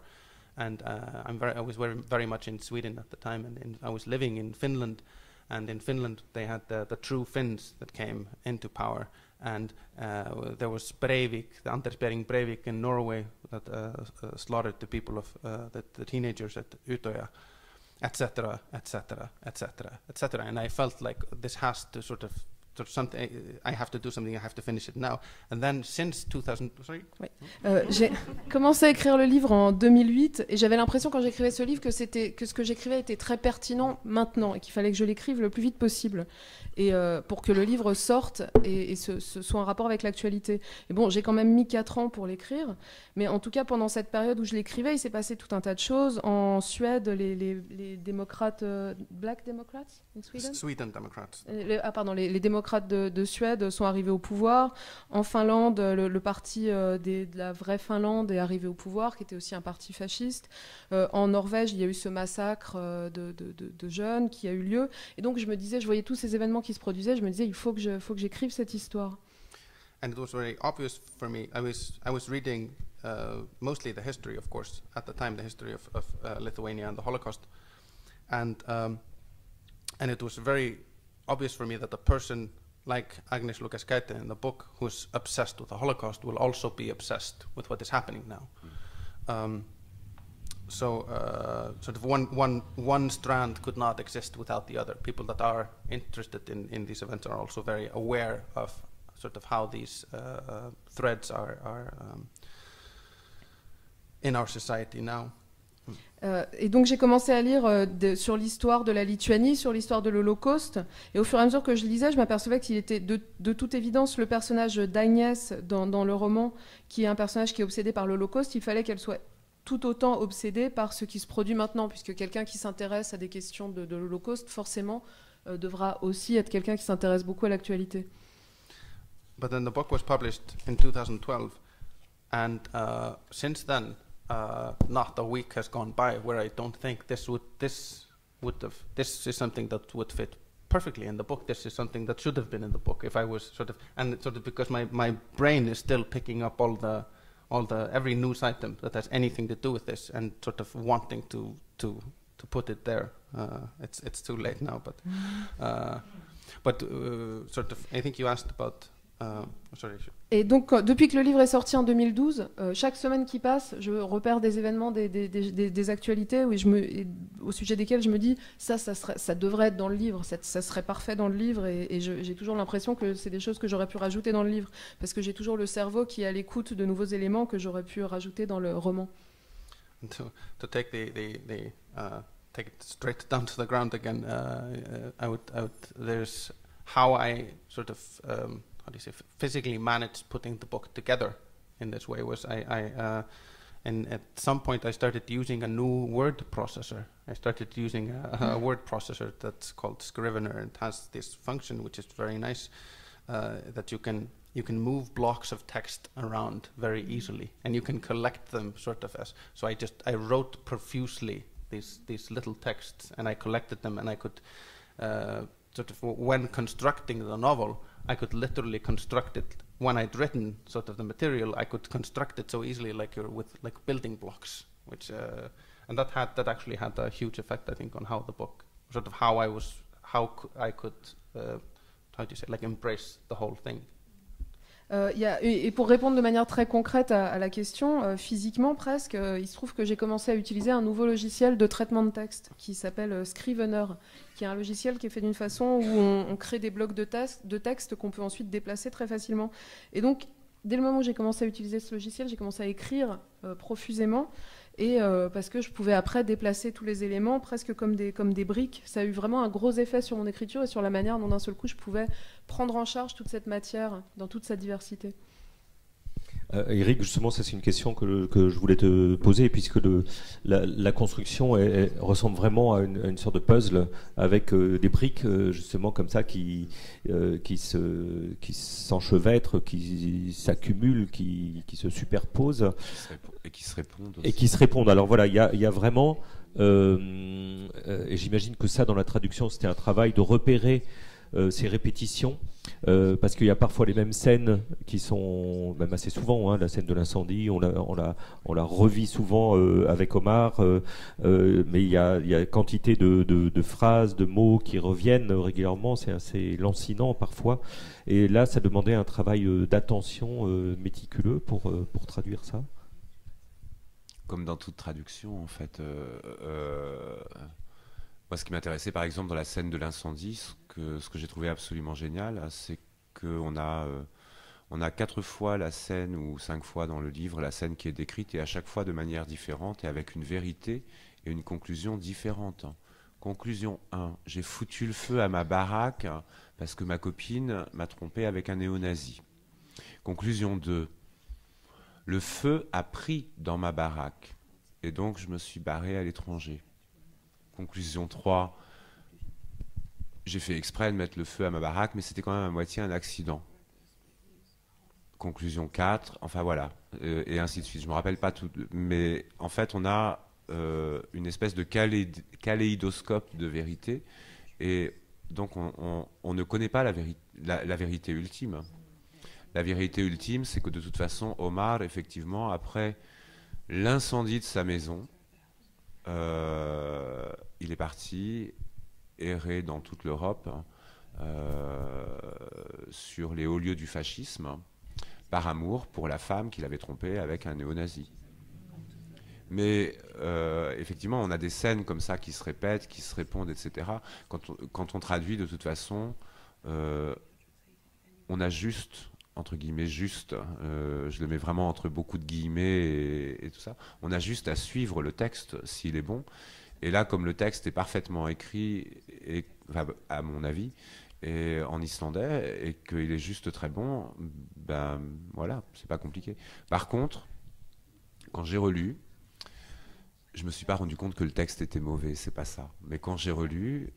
and I was very much in Sweden at the time, and I was living in Finland, and in Finland they had the true Finns that came into power, and there was Breivik, the Anders Behring Breivik in Norway that slaughtered the people of the teenagers at Utoya, etc., etc., etc., etc. And I felt like this has to sort of something. I have to do something. I have to finish it now. And then since 2000, sorry. Oui. J'ai commencé à écrire le livre en 2008, et j'avais l'impression quand j'écrivais ce livre que ce que j'écrivais était très pertinent maintenant et qu'il fallait que je l'écrive le plus vite possible, et pour que le livre sorte et ce soit en rapport avec l'actualité. Et bon, j'ai quand même mis 4 ans pour l'écrire, mais en tout cas pendant cette période où je l'écrivais, il s'est passé tout un tas de choses. En Suède, les démocrates, Black Democrats in Sweden? Sweden Democrats. Les démocrates de Suède sont arrivés au pouvoir. En Finlande, le parti de la vraie Finlande est arrivé au pouvoir, qui était aussi un parti fasciste. En Norvège, il y a eu ce massacre de jeunes qui a eu lieu. Et donc je me disais, je voyais tous ces événements qui se produisaient, je me disais, il faut que j'écrive cette histoire. And it was very obvious for me. I was reading mostly the history, of course, at the time, the history of Lithuania and the Holocaust, and it was very obvious for me that a person like Agnes Lukaskaite in the book, who's obsessed with the Holocaust, will also be obsessed with what is happening now. So sort of one strand could not exist without the other. People that are interested in these events are also very aware of sort of how these threads are in our society now. Et donc j'ai commencé à lire sur l'histoire de la Lituanie, sur l'histoire de l'Holocauste, et au fur et à mesure que je lisais, je m'apercevais qu'il était de toute évidence le personnage d'Agnès dans le roman, qui est un personnage qui est obsédé par l'Holocauste, il fallait qu'elle soit tout autant obsédée par ce qui se produit maintenant, puisque quelqu'un qui s'intéresse à des questions de l'Holocauste, forcément, devra aussi être quelqu'un qui s'intéresse beaucoup à l'actualité. But then the book was published in 2012, and since then, not a week has gone by where I don't think this is something that would fit perfectly in the book. This is something that should have been in the book if I was because my brain is still picking up all the every news item that has anything to do with this, and sort of wanting to put it there. It's too late now, but sort of I think you asked about. Et donc, depuis que le livre est sorti en 2012, chaque semaine qui passe, je repère des événements, des actualités au sujet desquelles je me dis ça devrait être dans le livre, ça serait parfait dans le livre, et j'ai toujours l'impression que c'est des choses que j'aurais pu rajouter dans le livre, parce que j'ai toujours le cerveau qui est à l'écoute de nouveaux éléments que j'aurais pu rajouter dans le roman. To take take it straight down to the ground again, there's how I sort of how do you say, physically managed putting the book together in this way was and at some point I started using a new word processor. I started using a word processor that's called Scrivener, and has this function which is very nice, that you can move blocks of text around very easily, and you can collect them sort of as, so I wrote profusely these little texts, and I collected them, and I could sort of, when constructing the novel, I could literally construct it. When I'd written sort of the material, I could construct it so easily, with building blocks, which and that actually had a huge effect, I think, on how the book, sort of how I could how do you say, embrace the whole thing. Et pour répondre de manière très concrète à la question, physiquement presque, il se trouve que j'ai commencé à utiliser un nouveau logiciel de traitement de texte qui s'appelle Scrivener, qui est un logiciel qui est fait d'une façon où on crée des blocs de texte qu'on peut ensuite déplacer très facilement. Et donc, dès le moment où j'ai commencé à utiliser ce logiciel, j'ai commencé à écrire profusément, et parce que je pouvais après déplacer tous les éléments presque comme des briques. Ça a eu vraiment un gros effet sur mon écriture et sur la manière dont d'un seul coup je pouvais prendre en charge toute cette matière dans toute sa diversité. Eric, justement, ça c'est une question que je voulais te poser, puisque la construction ressemble vraiment à une sorte de puzzle avec des briques justement comme ça qui s'enchevêtrent, qui s'accumulent, qui se superposent et qui se répondent aussi. Et qui se répondent. Alors voilà, il y a vraiment et j'imagine que ça dans la traduction c'était un travail de repérer ces répétitions, parce qu'il y a parfois les mêmes scènes qui sont, même assez souvent, la scène de l'incendie, on la revit souvent avec Omar, mais il y a quantité de phrases, de mots qui reviennent régulièrement, c'est assez lancinant parfois, et là ça demandait un travail d'attention méticuleux pour traduire ça. Comme dans toute traduction, en fait. Moi, ce qui m'intéressait, par exemple, dans la scène de l'incendie, ce que j'ai trouvé absolument génial, c'est qu'on a 4 fois la scène, ou 5 fois dans le livre, la scène qui est décrite, et à chaque fois de manière différente, et avec une vérité et une conclusion différente. Conclusion 1, j'ai foutu le feu à ma baraque parce que ma copine m'a trompé avec un néo-nazi. Conclusion 2, le feu a pris dans ma baraque, et donc je me suis barré à l'étranger. Conclusion 3, j'ai fait exprès de mettre le feu à ma baraque, mais c'était quand même à moitié un accident. Conclusion 4, enfin voilà, et ainsi de suite. Je ne me rappelle pas tout, mais en fait on a une espèce de kaléidoscope de vérité, et donc on ne connaît pas la vérité ultime. La vérité ultime, c'est que de toute façon, Omar, effectivement, après l'incendie de sa maison, il est parti errer dans toute l'Europe sur les hauts lieux du fascisme par amour pour la femme qu'il avait trompée avec un néo-nazi. Mais effectivement, on a des scènes comme ça qui se répètent, qui se répondent, etc. Quand on traduit, de toute façon, on a juste entre guillemets juste, je le mets vraiment entre beaucoup de guillemets et tout ça. On a juste à suivre le texte s'il est bon. Et là, comme le texte est parfaitement écrit, et, enfin, à mon avis, et en islandais, et qu'il est juste très bon, ben voilà, c'est pas compliqué. Par contre, quand j'ai relu, je me suis pas rendu compte que le texte était mauvais, c'est pas ça. Mais quand j'ai relu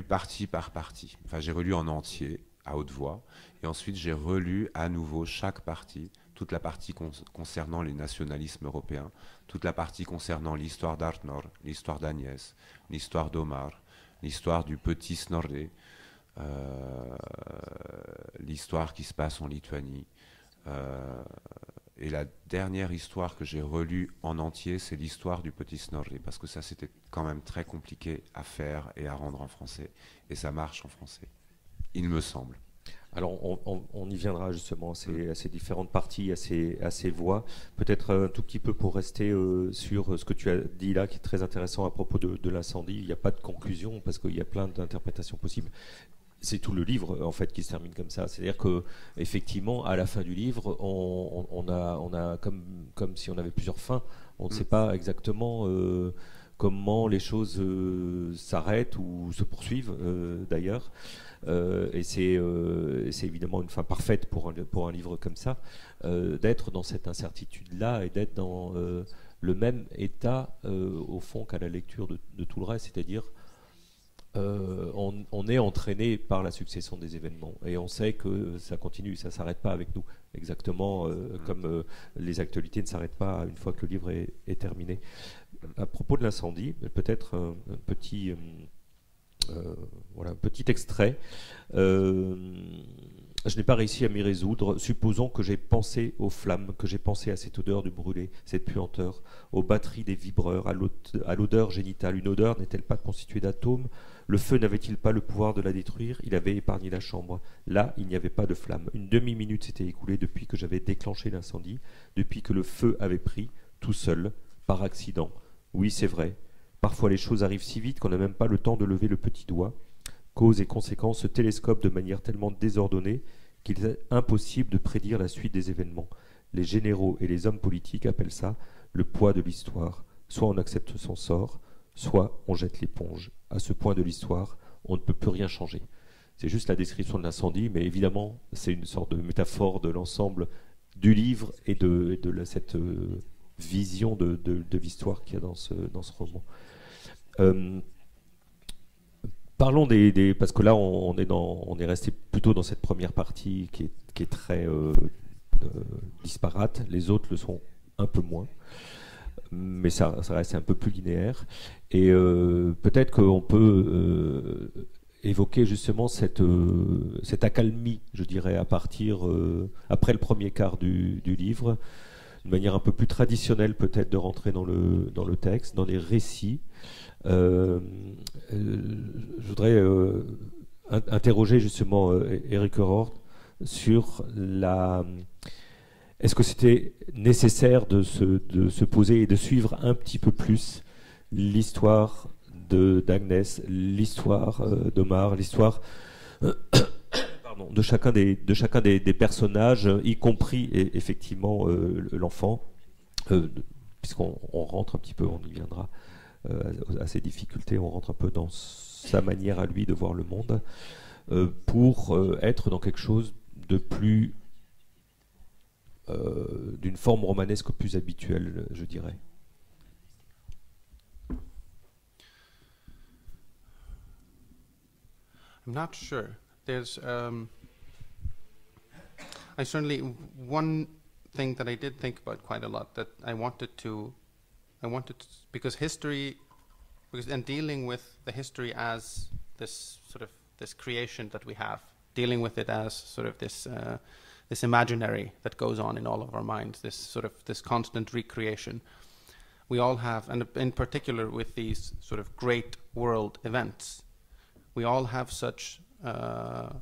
partie par partie. Enfin, j'ai relu en entier, à haute voix, et ensuite j'ai relu à nouveau chaque partie, toute la partie concernant les nationalismes européens, toute la partie concernant l'histoire d'Arnor, l'histoire d'Agnès, l'histoire d'Omar, l'histoire du petit Snorri, l'histoire qui se passe en Lituanie. Et la dernière histoire que j'ai relue en entier, c'est l'histoire du petit Snorri, parce que ça, c'était quand même très compliqué à faire et à rendre en français. Et ça marche en français, il me semble. Alors, on y viendra justement à ces différentes parties, à ces voix. Peut-être un tout petit peu pour rester sur ce que tu as dit là, qui est très intéressant à propos de l'incendie. Il n'y a pas de conclusion, parce qu'il y a plein d'interprétations possibles. C'est tout le livre en fait qui se termine comme ça. C'est-à-dire que effectivement, à la fin du livre, on a comme si on avait plusieurs fins. On ne sait pas exactement comment les choses s'arrêtent ou se poursuivent d'ailleurs. Et c'est évidemment une fin parfaite pour un livre comme ça, d'être dans cette incertitude-là et d'être dans le même état au fond qu'à la lecture de tout le reste, c'est-à-dire on est entraîné par la succession des événements et on sait que ça continue, ça ne s'arrête pas avec nous, exactement comme les actualités ne s'arrêtent pas une fois que le livre est terminé. À propos de l'incendie, peut-être un petit extrait. Je n'ai pas réussi à m'y résoudre. Supposons que j'ai pensé aux flammes, que j'ai pensé à cette odeur du brûlé, cette puanteur, aux batteries des vibreurs, à l'odeur génitale. Une odeur n'est-elle pas constituée d'atomes? Le feu n'avait-il pas le pouvoir de la détruire? Il avait épargné la chambre. Là, il n'y avait pas de flamme. Une demi-minute s'était écoulée depuis que j'avais déclenché l'incendie, depuis que le feu avait pris, tout seul, par accident. Oui, c'est vrai. Parfois, les choses arrivent si vite qu'on n'a même pas le temps de lever le petit doigt. Cause et conséquences se télescopent de manière tellement désordonnée qu'il est impossible de prédire la suite des événements. Les généraux et les hommes politiques appellent ça le poids de l'histoire. Soit on accepte son sort, soit on jette l'éponge. À ce point de l'histoire, on ne peut plus rien changer. C'est juste la description de l'incendie, mais évidemment, c'est une sorte de métaphore de l'ensemble du livre et de cette vision de l'histoire qu'il y a dans ce roman. Parlons parce que là on est resté plutôt dans cette première partie qui est très disparate. Les autres le sont un peu moins, mais ça reste un peu plus linéaire. Et peut-être qu'on peut évoquer justement cette accalmie, je dirais, à partir après le premier quart du livre, une manière un peu plus traditionnelle peut-être de rentrer dans le texte, dans les récits. Je voudrais interroger justement Éric Heurort sur est-ce que c'était nécessaire de se poser et de suivre un petit peu plus l'histoire d'Agnès, l'histoire d'Omar, l'histoire de chacun des personnages, y compris effectivement l'enfant, puisqu'on rentre un petit peu, on y viendra à ses difficultés, on rentre un peu dans sa manière à lui de voir le monde, pour être dans quelque chose de plus d'une forme romanesque plus habituelle, je dirais. I'm not sure. There's I certainly, one thing that I did think about quite a lot, that I wanted to because and dealing with the history as this sort of this creation that we have, dealing with it as sort of this this imaginary that goes on in all of our minds, this constant recreation. We all have, and in particular with these sort of great world events, we all have such how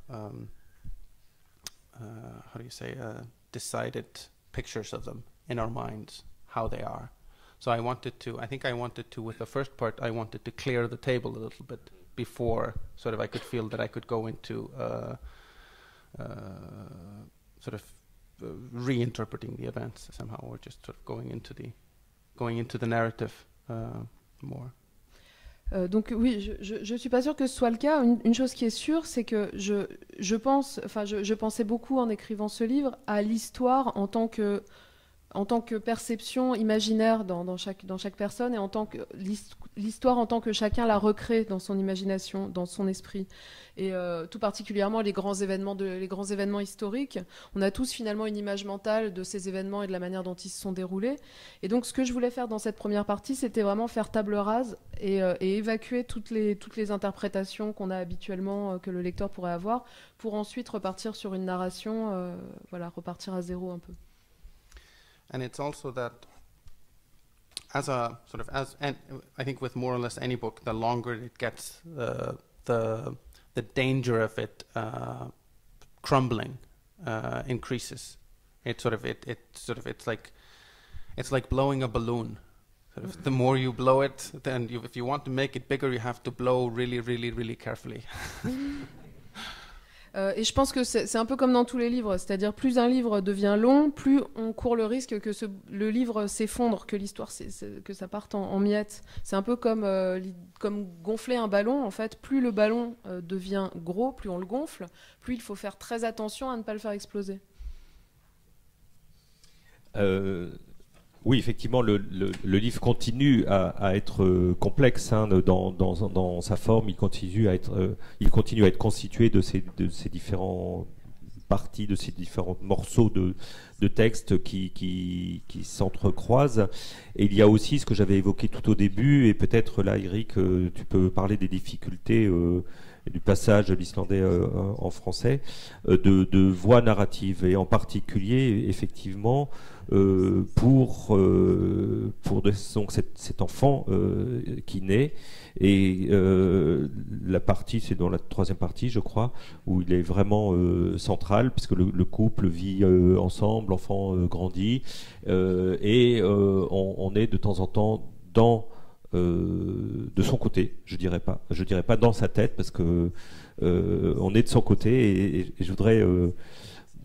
do you say, decided pictures of them in our minds, how they are. So I wanted to, with the first part, I wanted to clear the table a little bit before sort of I could feel that I could go into sort of reinterpreting the events somehow, or just sort of going into the narrative more. Donc oui, je suis pas sûre que ce soit le cas. Une chose qui est sûre, c'est que je pensais beaucoup en écrivant ce livre à l'histoire en tant que perception imaginaire dans chaque personne, et en tant que l'histoire en tant que chacun la recrée dans son imagination, dans son esprit, et tout particulièrement les grands événements historiques. On a tous finalement une image mentale de ces événements et de la manière dont ils se sont déroulés. Et donc ce que je voulais faire dans cette première partie, c'était vraiment faire table rase et évacuer toutes les interprétations qu'on a habituellement, que le lecteur pourrait avoir, pour ensuite repartir sur une narration, repartir à zéro un peu. And it's also that, and I think with more or less any book, the longer it gets, the danger of it crumbling increases. It's like blowing a balloon. Sort of, the more you blow it, then if you want to make it bigger, you have to blow really, really, really carefully. Et je pense que c'est un peu comme dans tous les livres, c'est-à-dire plus un livre devient long, plus on court le risque que le livre s'effondre, que l'histoire, que ça parte en miettes. C'est un peu comme gonfler un ballon. En fait, plus le ballon devient gros, plus on le gonfle, plus il faut faire très attention à ne pas le faire exploser. Oui, effectivement, le livre continue à être complexe dans sa forme. Il continue à être constitué de ces différents parties, de ces différents morceaux de texte qui s'entrecroisent. Et il y a aussi ce que j'avais évoqué tout au début, et peut-être là, Eric, tu peux parler des difficultés du passage de l'islandais en français, de voix narrative, et en particulier, effectivement, pour donc cet enfant qui naît, et la partie, c'est dans la troisième partie, je crois, où il est vraiment central, puisque le couple vit ensemble, l'enfant grandit, et on est de temps en temps de son côté, je dirais pas dans sa tête, parce que on est de son côté, et je voudrais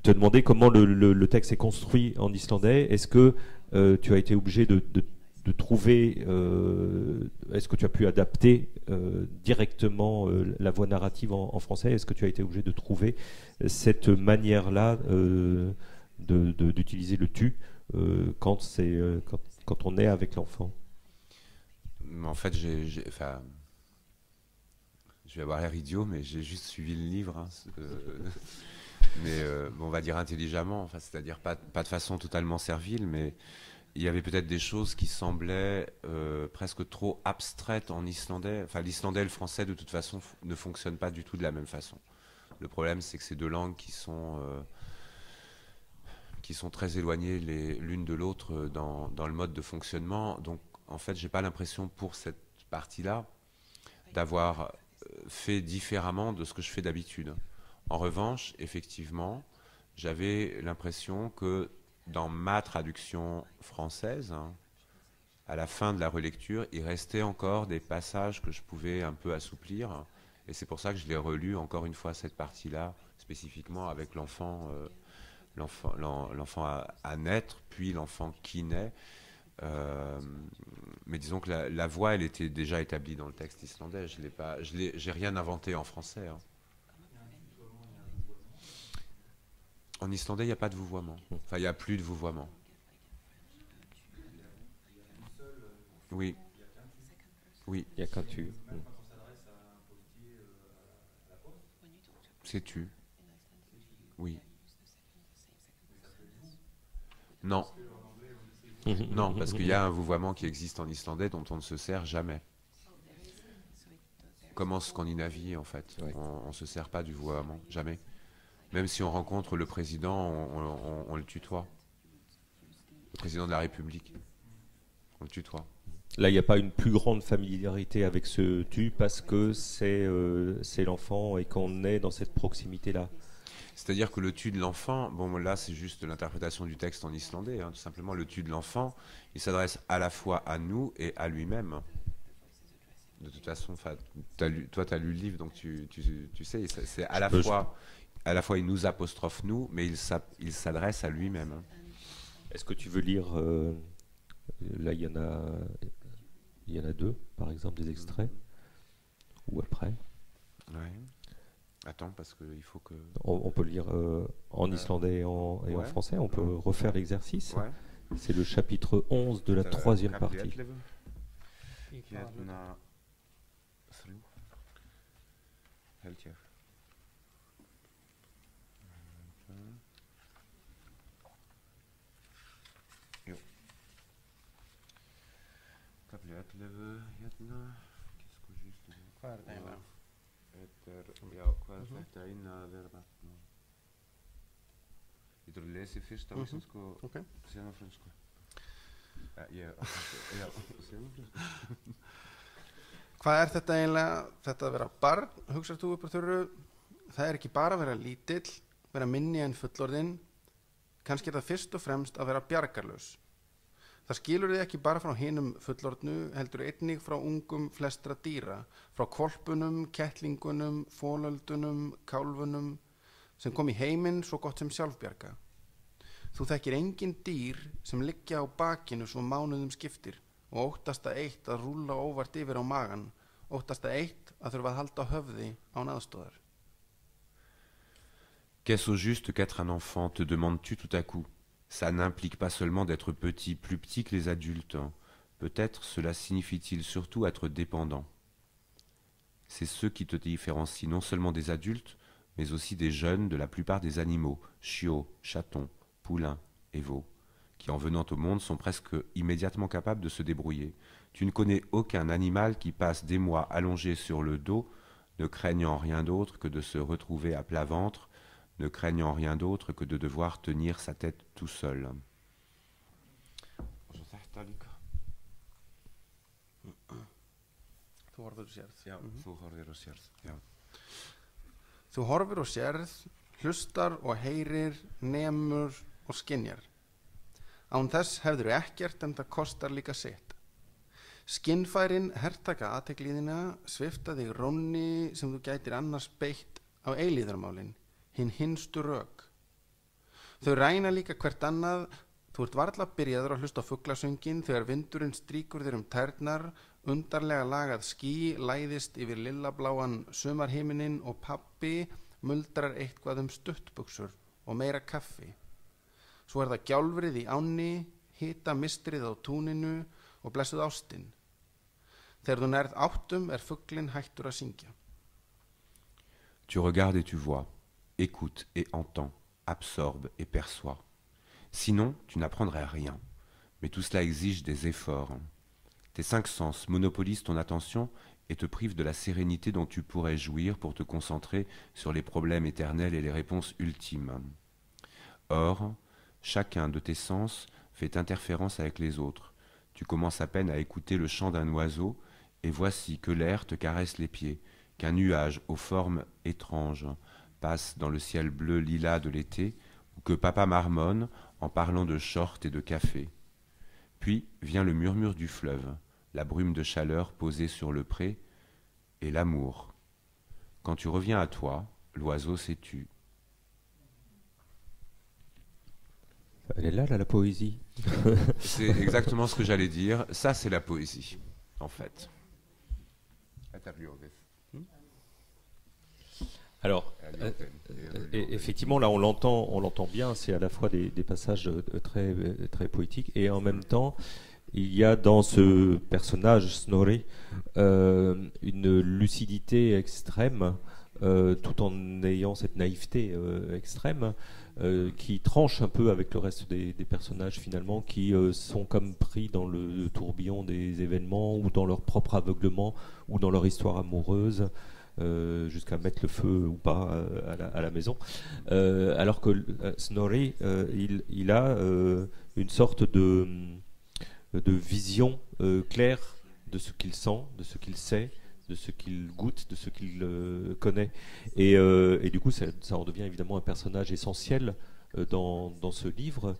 te demander comment le texte est construit en islandais. Est-ce que tu as été obligé de trouver, est-ce que tu as pu adapter directement la voix narrative en français? Est-ce que tu as été obligé de trouver cette manière-là d'utiliser le tu quand on est avec l'enfant? En fait, je vais avoir l'air idiot, mais j'ai juste suivi le livre. Mais on va dire intelligemment, c'est-à-dire pas de façon totalement servile, mais il y avait peut-être des choses qui semblaient presque trop abstraites en islandais. Enfin, l'islandais et le français, de toute façon, ne fonctionnent pas du tout de la même façon. Le problème, c'est que c'est deux langues qui sont très éloignées l'une de l'autre dans le mode de fonctionnement. Donc, en fait, j'ai pas l'impression pour cette partie-là d'avoir fait différemment de ce que je fais d'habitude. En revanche, effectivement, j'avais l'impression que dans ma traduction française, à la fin de la relecture, il restait encore des passages que je pouvais un peu assouplir. Et c'est pour ça que je l'ai relu encore une fois, cette partie-là, spécifiquement avec l'enfant à naître, puis l'enfant qui naît. Mais disons que la voix, elle était déjà établie dans le texte islandais. J'ai rien inventé en français. En islandais, il n'y a pas de vouvoiement. Enfin, il n'y a plus de vouvoiement. Oui. Oui. Il y a qu'un tu. C'est tu. Oui. Non. Non, parce qu'il y a un vouvoiement qui existe en islandais dont on ne se sert jamais. Comme en Scandinavie, en fait. Ouais. On ne se sert pas du vouvoiement, jamais. Même si on rencontre le président, on le tutoie. Le président de la République, on le tutoie. Là, il n'y a pas une plus grande familiarité avec ce tu, parce que c'est l'enfant et qu'on est dans cette proximité-là. C'est-à-dire que le tu de l'enfant, bon là c'est juste l'interprétation du texte en islandais, tout simplement le tu de l'enfant, il s'adresse à la fois à nous et à lui-même. De toute façon, toi tu as lu le livre, donc tu sais, c'est à la fois à la fois il nous apostrophe nous, mais il s'adresse à lui-même. Hein. Est-ce que tu veux lire là, il y en a deux, par exemple, des extraits, ou après? Ouais. Attends, parce qu'il faut que... On peut lire en islandais et en français. On peut refaire l'exercice. Ouais. C'est le chapitre 11 de la troisième partie. Ég þarf að lesa fyrst á íslensku og síðan á frönsku. Hvað þetta eiginlega, þetta að vera barn, hugsar þú upp á þurru? Það ekki bara að vera lítill, vera minni en fullorðinn, kannski það fyrst og fremst að vera bjargarlaus. Það skilur þið ekki bara frá hinum fullorðnu, heldur einnig frá ungum flestra dýra, frá hvolpunum, kettlingunum, folöldunum, kálfunum, sem kom í heiminn svo gott sem sjálfbjarga. Þú þekkir engin dýr sem liggja á bakinu svo mánuðum skiptir og óttast að eitt að rúlla óvart yfir á magan, óttast að eitt að þurfa að halda á höfði án aðstoðar. Qu'est-ce au juste qu'être un enfant, te demandes-tu tout à coup? Ça n'implique pas seulement d'être petit, plus petit que les adultes. Peut-être cela signifie-t-il surtout être dépendant. C'est ce qui te différencie non seulement des adultes, mais aussi des jeunes de la plupart des animaux, chiots, chatons, poulains et veaux, qui en venant au monde sont presque immédiatement capables de se débrouiller. Tu ne connais aucun animal qui passe des mois allongé sur le dos, ne craignant rien d'autre que de se retrouver à plat ventre, ne craignant rien d'autre que de devoir tenir sa tête tout seul. Þú horfir og sérð, hlustar og heyrir, nemur og skynjar. Án þess hefðirðu ekkert en það kostar líka sitt. Skinnfærin hertaka athygliðina, svipta þig rónni sem þú gætir annars beitt á eilíðarmálin, hinn hinstu rök. Þau ræna líka hvert annað, þú ert varla byrjaður að hlusta á fuglasöngin þegar vindurinn strýkur þér tærnar, undarlega lagað ský læðist yfir lillabláan sumarhimininn og pabbi muldrar eitthvað stuttbuxur og meira kaffi. Svo það gjálfrið í ánni, hita mistrið á túninu og blessuð ástin. Þegar þú nærð áttum fuglinn hættur að syngja. Tu regardes et tu vois, écoutes et entends, absorbes et perçois. Sinon, tu n'apprendrais rien. Mais tout cela exige des efforts. Tes 5 sens monopolisent ton attention et te privent de la sérénité dont tu pourrais jouir pour te concentrer sur les problèmes éternels et les réponses ultimes. Or, chacun de tes sens fait interférence avec les autres. Tu commences à peine à écouter le chant d'un oiseau et voici que l'air te caresse les pieds, qu'un nuage aux formes étranges passe dans le ciel bleu lilas de l'été ou que papa marmonne en parlant de short et de café. Puis vient le murmure du fleuve, la brume de chaleur posée sur le pré, et l'amour. Quand tu reviens à toi, l'oiseau s'est tu. Elle est là, la poésie. C'est exactement ce que j'allais dire. Ça, c'est la poésie, en fait. Alors, effectivement, là, on l'entend bien. C'est à la fois des passages très, très poétiques et en même temps, il y a dans ce personnage, Snorri, une lucidité extrême, tout en ayant cette naïveté extrême, qui tranche un peu avec le reste des personnages finalement, qui sont comme pris dans le tourbillon des événements, ou dans leur propre aveuglement, ou dans leur histoire amoureuse, jusqu'à mettre le feu ou pas à la maison. Alors que Snorri, il a une sorte de vision claire de ce qu'il sent, de ce qu'il sait, de ce qu'il goûte, de ce qu'il connaît. Et du coup, ça en devient évidemment un personnage essentiel dans ce livre.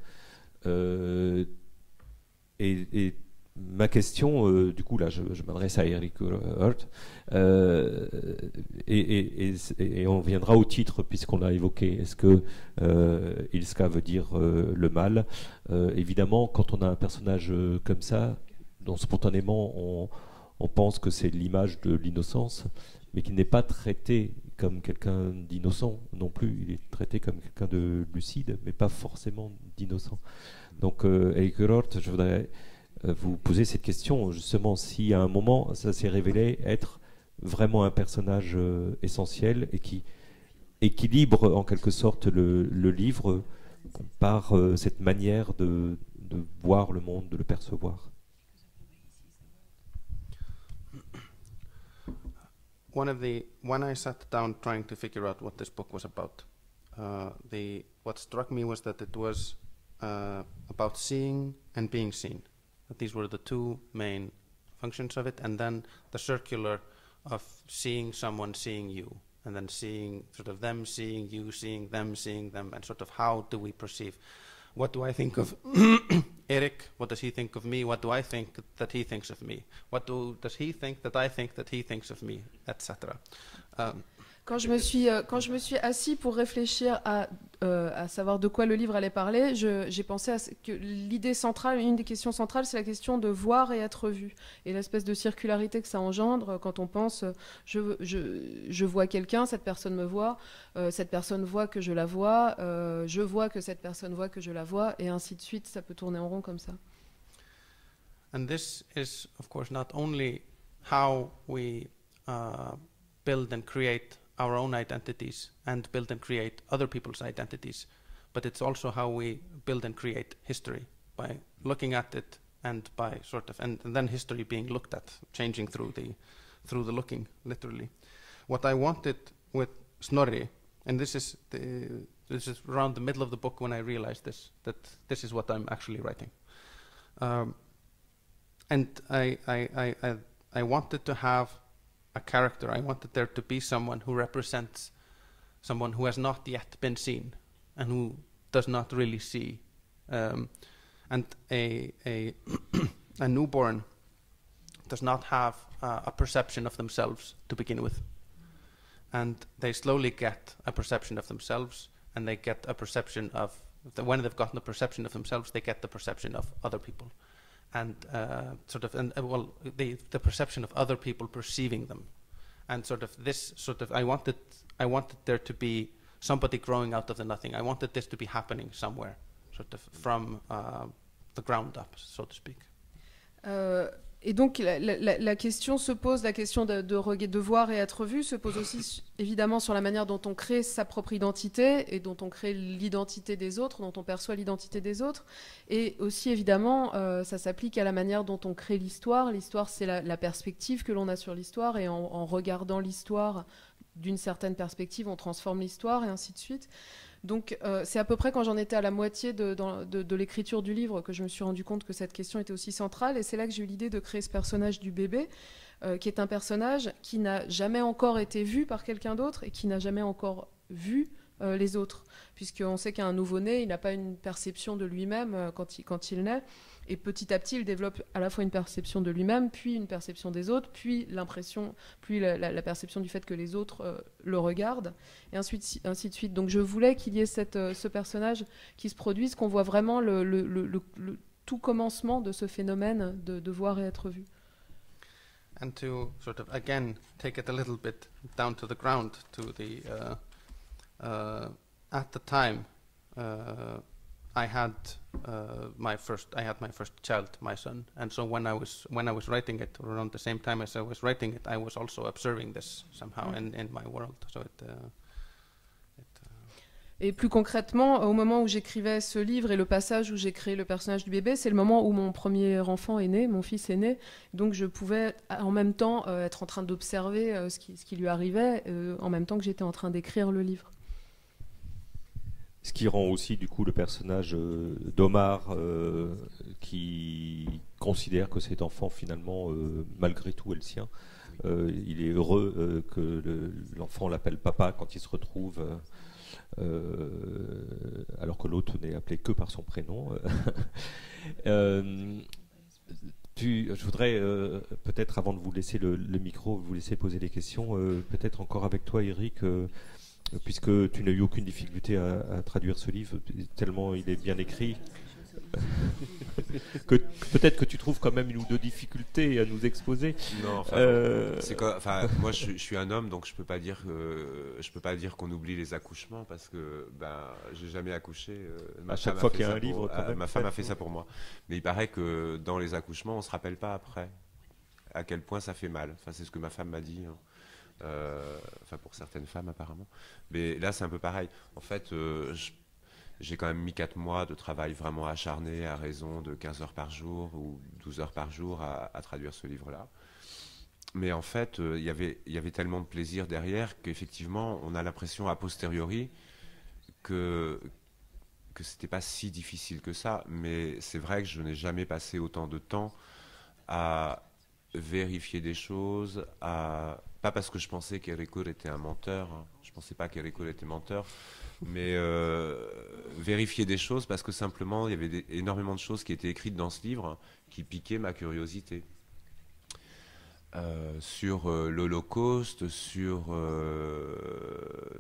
Et ma question, du coup, là, je m'adresse à Eric Hurt, et on viendra au titre, puisqu'on l'a évoqué. Est-ce que Ilska veut dire le mal? Évidemment, quand on a un personnage comme ça, dont spontanément on pense que c'est l'image de l'innocence, mais qui n'est pas traité comme quelqu'un d'innocent non plus. Il est traité comme quelqu'un de lucide, mais pas forcément d'innocent. Donc, Eric Hurt, je voudrais vous poser cette question, justement, si à un moment ça s'est révélé être vraiment un personnage essentiel et qui équilibre en quelque sorte le livre par cette manière de voir le monde, de le percevoir. When I sat down trying to figure out what this book was about, what struck me was that it was about seeing and being seen. That these were the two main functions of it, and then the circular of seeing someone seeing you, and then seeing sort of them seeing you, seeing them, and sort of how do we perceive? What do I think of Eric? What does he think of me? What do I think that he thinks of me? What does he think that he thinks of me, etc. Quand je me suis assis pour réfléchir à savoir de quoi le livre allait parler, j'ai pensé que l'idée centrale, une des questions centrales, c'est la question de voir et être vu. Et l'espèce de circularité que ça engendre quand on pense je vois quelqu'un, cette personne me voit, cette personne voit que je la vois, je vois que cette personne voit que je la vois, et ainsi de suite, ça peut tourner en rond comme ça. And this is, of course, not only how we build and create our own identities and build and create other people's identities, but it's also how we build and create history by looking at it and by sort of and then history being looked at, changing through the looking, literally. What I wanted with Snorri, and this is around the middle of the book when I realized that this is what I'm actually writing, and I wanted to have a character. I wanted there to be someone who represents someone who has not yet been seen and who does not really see. And a newborn does not have a perception of themselves to begin with. And they slowly get a perception of themselves, and they get a perception of, when they've gotten a perception of themselves, they get the perception of other people. And the perception of other people perceiving them, and I wanted there to be somebody growing out of the nothing. I wanted this to be happening somewhere, sort of from the ground up, so to speak. Et donc la question se pose, la question de voir et être vu se pose aussi évidemment sur la manière dont on crée sa propre identité et dont on crée l'identité des autres, dont on perçoit l'identité des autres. Et aussi évidemment ça s'applique à la manière dont on crée l'histoire. L'histoire, c'est la perspective que l'on a sur l'histoire, et en regardant l'histoire d'une certaine perspective, on transforme l'histoire, et ainsi de suite. Donc c'est à peu près quand j'en étais à la moitié de l'écriture du livre que je me suis rendu compte que cette question était aussi centrale, et c'est là que j'ai eu l'idée de créer ce personnage du bébé, qui est un personnage qui n'a jamais encore été vu par quelqu'un d'autre et qui n'a jamais encore vu les autres, puisqu'on sait qu'un nouveau-né, il n'a pas une perception de lui-même quand il naît, et petit à petit il développe à la fois une perception de lui-même, puis une perception des autres, puis l'impression, puis la perception du fait que les autres le regardent, et ainsi de suite. Donc je voulais qu'il y ait ce personnage qui se produise, qu'on voit vraiment le tout commencement de ce phénomène de voir et être vu. And to sort of again take it a little bit down to the ground, to the at the time I had my first child, my son, and so when I was writing it, around the same time as I was writing it, I was also observing this somehow in my world. So Et plus concrètement, au moment où j'écrivais ce livre et le passage où j'ai créé le personnage du bébé, c'est le moment où mon premier enfant est né, mon fils est né. Donc je pouvais en même temps être en train d'observer ce qui lui arrivait, en même temps que j'étais en train d'écrire le livre. Ce qui rend aussi du coup le personnage d'Omar qui considère que cet enfant finalement malgré tout est le sien. Il est heureux que l'enfant l'appelle papa quand il se retrouve alors que l'autre n'est appelé que par son prénom. Je voudrais peut-être, avant de vous laisser le micro, vous laisser poser des questions, peut-être encore avec toi, Eric, puisque tu n'as eu aucune difficulté à traduire ce livre, tellement il est bien écrit. Que peut-être que tu trouves quand même une ou deux difficultés à nous exposer. Non, moi je suis un homme, donc je peux pas dire qu'on oublie les accouchements, parce que j'ai jamais accouché. À chaque fois qu'il y a un livre, quand même, ma femme a fait ça pour moi. Mais il paraît que dans les accouchements, on se rappelle pas après à quel point ça fait mal. Enfin, c'est ce que ma femme m'a dit. Enfin, pour certaines femmes apparemment. Mais là, c'est un peu pareil. En fait, j'ai quand même mis 4 mois de travail vraiment acharné, à raison de 15 heures par jour ou 12 heures par jour à traduire ce livre-là. Mais en fait, il y avait tellement de plaisir derrière qu'effectivement, on a l'impression a posteriori que c'était pas si difficile que ça. Mais c'est vrai que je n'ai jamais passé autant de temps à vérifier des choses, pas parce que je pensais qu'Eric était un menteur, hein. Je pensais pas qu'Eric était menteur, mais vérifier des choses parce que simplement il y avait énormément de choses qui étaient écrites dans ce livre qui piquaient ma curiosité. Sur l'Holocauste,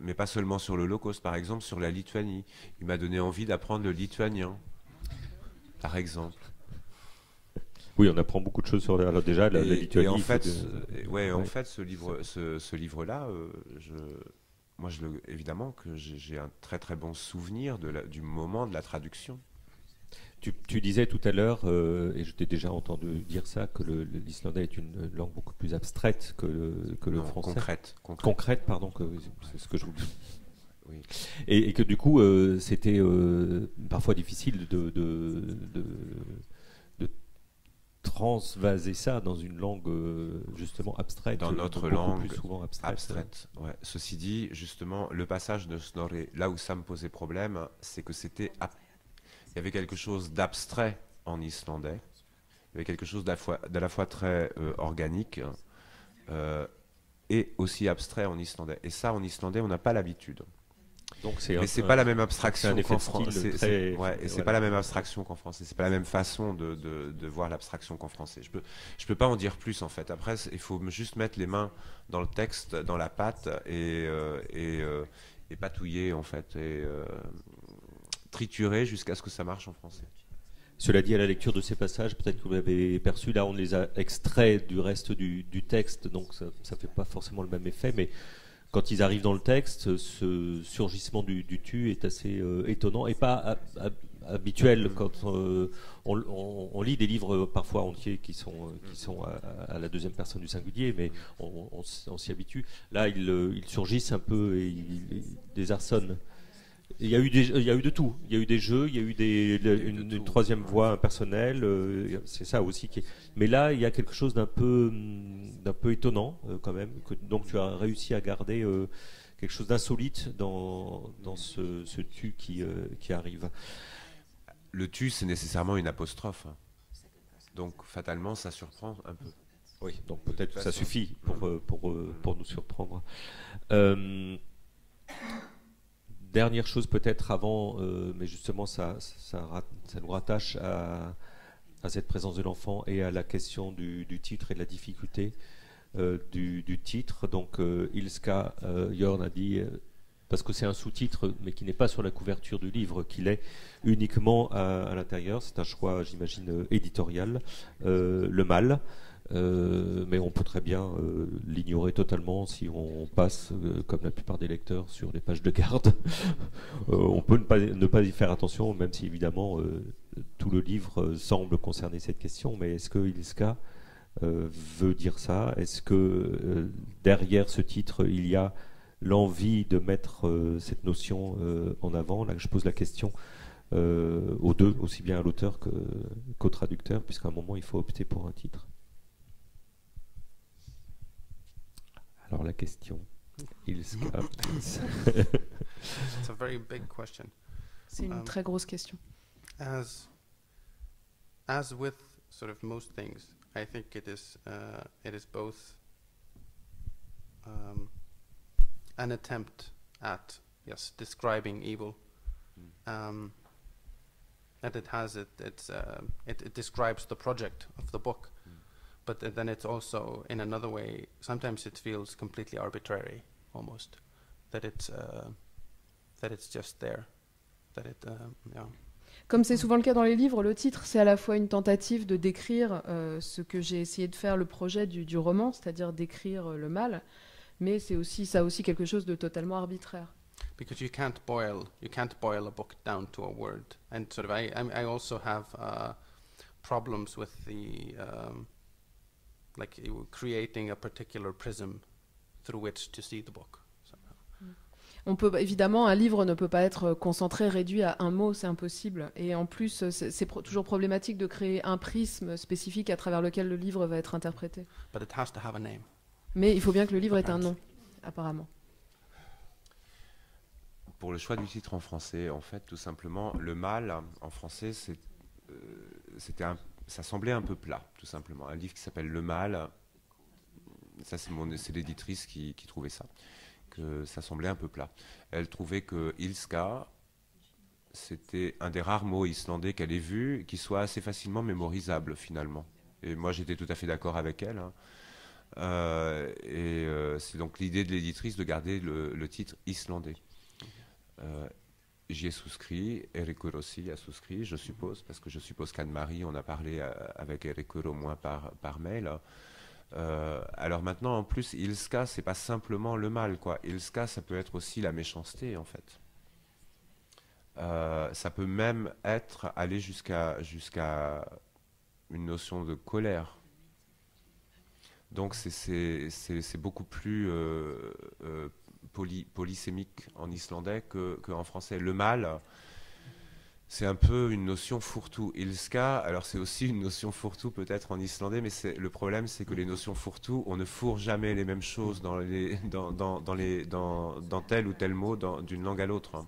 mais pas seulement sur l'Holocauste, par exemple sur la Lituanie. Il m'a donné envie d'apprendre le lituanien, par exemple. Oui, on apprend beaucoup de choses sur la Lituanie. Et en fait, en fait, ce livre-là, évidemment que j'ai un très très bon souvenir du moment de la traduction. Tu disais tout à l'heure, et je t'ai déjà entendu dire ça, que l'islandais est une langue beaucoup plus abstraite que le français. Concrète, pardon, c'est ce que je voulais dire. Oui. Et que du coup, c'était parfois difficile de transvaser ça dans une langue justement abstraite. Dans notre langue plus souvent abstraite. Ouais. Ceci dit, justement, le passage de Snorre, là où ça me posait problème, c'est que il y avait quelque chose d'abstrait en islandais. Il y avait quelque chose d'à la fois très organique et aussi abstrait en islandais. Et ça, en islandais, on n'a pas l'habitude. Mais c'est pas la même abstraction qu'en français. C'est pas la même abstraction qu'en français. C'est pas la même façon de voir l'abstraction qu'en français. Je peux pas en dire plus en fait. Après, il faut juste mettre les mains dans le texte, dans la pâte et patouiller en fait et triturer jusqu'à ce que ça marche en français. Cela dit, à la lecture de ces passages, peut-être que vous l'avez perçu, là on les a extraits du reste du texte, donc ça fait pas forcément le même effet, mais quand ils arrivent dans le texte, ce surgissement du tu est assez étonnant et pas habituel quand on lit des livres parfois entiers qui sont à la deuxième personne du singulier, mais on s'y habitue. Là, ils surgissent un peu et ils désarçonnent. Il y a eu de tout. Il y a eu des jeux, il y a eu une troisième voix impersonnelle. C'est ça aussi qui est. Mais là, il y a quelque chose d'un peu étonnant quand même. Donc tu as réussi à garder quelque chose d'insolite dans ce tu qui arrive. Le tu, c'est nécessairement une apostrophe. Donc fatalement, ça surprend un peu. Oui. Donc peut-être que ça suffit pour nous surprendre. Dernière chose peut-être avant, mais justement ça nous rattache à cette présence de l'enfant et à la question du titre et de la difficulté du titre. Donc Ilska, Jörn a dit, parce que c'est un sous-titre, mais qui n'est pas sur la couverture du livre, qu'il est uniquement à l'intérieur. C'est un choix, j'imagine, éditorial. Le mal. Mais on peut très bien l'ignorer totalement si on passe, comme la plupart des lecteurs, sur les pages de garde. On peut ne pas y faire attention, même si évidemment tout le livre semble concerner cette question. Mais est-ce que Ilska veut dire ça? Est-ce que derrière ce titre, il y a l'envie de mettre cette notion en avant? Là, je pose la question aux deux, aussi bien à l'auteur qu'au traducteur, puisqu'à un moment, il faut opter pour un titre. Alors la question, Ilska. It's a very big question. C'est une très grosse question. As with sort of most things, I think it is both an attempt at describing evil, and that it has it describes the project of the book, but then it's also in another way. Sometimes it feels completely arbitrary, almost, that it's just there, that it yeah. Comme c'est souvent le cas dans les livres, le titre, c'est à la fois une tentative de décrire ce que j'ai essayé de faire, le projet du roman, c'est-à-dire décrire le mal, mais c'est aussi, ça a aussi quelque chose de totalement arbitraire. Because you can't boil a book down to a word, and sort of I also have problems with the like creating a particular prism through which to see the book. On peut, évidemment, un livre ne peut pas être concentré, réduit à un mot, c'est impossible. Et en plus, c'est toujours problématique de créer un prisme spécifique à travers lequel le livre va être interprété. But it has to have a name. Mais il faut bien que le livre ait un nom, apparemment. Pour le choix du titre en français, en fait, tout simplement, le mal, en français, ça semblait un peu plat, tout simplement. Un livre qui s'appelle Le Mal, ça c'est l'éditrice qui trouvait ça. Que ça semblait un peu plat. Elle trouvait que Ilska, c'était un des rares mots islandais qu'elle ait vu qui soit assez facilement mémorisable finalement. Et moi j'étais tout à fait d'accord avec elle. C'est donc l'idée de l'éditrice de garder le titre islandais. J'y ai souscrit, Eiríkur aussi a souscrit, je suppose, parce que je suppose qu'Anne-Marie, on a parlé avec Eiríkur au moins par mail. Alors maintenant, en plus, Ilska, c'est pas simplement le mal, quoi. Ilska, ça peut être aussi la méchanceté, en fait. Ça peut même aller jusqu'à une notion de colère. Donc c'est beaucoup plus polysémique en islandais qu'en français. Le mal, c'est un peu une notion fourre-tout. Ilska, alors c'est aussi une notion fourre-tout peut-être en islandais, mais le problème c'est que les notions fourre-tout, on ne fourre jamais les mêmes choses dans tel ou tel mot d'une langue à l'autre.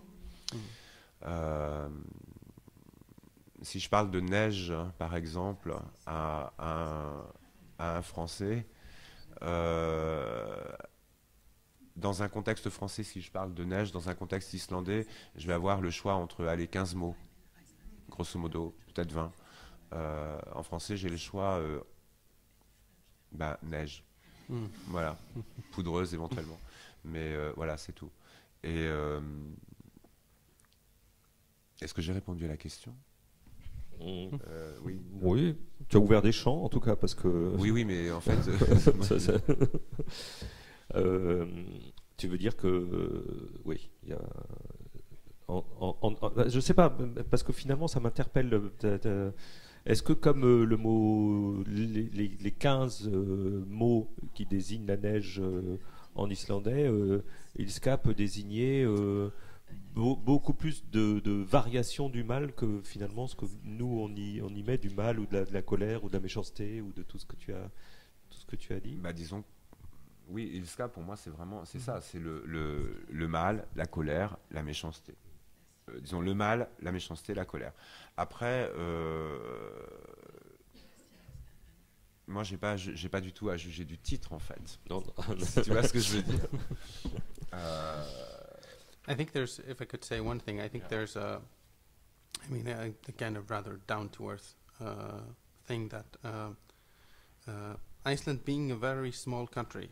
Si je parle de neige, par exemple, à un Français, dans un contexte français, si je parle de neige, dans un contexte islandais, je vais avoir le choix entre 15 mots. Grosso modo, peut-être 20. En français, j'ai le choix neige. Voilà. Poudreuse éventuellement. Mais voilà, c'est tout. Et est-ce que j'ai répondu à la question? Oui. Oui, tu as ouvert des champs en tout cas, parce que... Oui, mais en fait... tu veux dire que... oui, il y a... je sais pas, parce que finalement ça m'interpelle. Est-ce que comme le mot, les 15 mots qui désignent la neige en islandais, Ilska peut désigner beaucoup plus de variations du mal que finalement ce que nous on y met du mal ou de la colère ou de la méchanceté ou de tout ce que tu as dit? Disons, oui, Ilska pour moi c'est ça, c'est le mal, la colère, la méchanceté. Disons le mal, la méchanceté, la colère. Après, moi j'ai pas du tout à juger du titre en fait. Non. Si tu vois ce que je veux dire. I think there's, if I could say one thing, I think there's a kind of rather down to earth thing that Iceland being a very small country,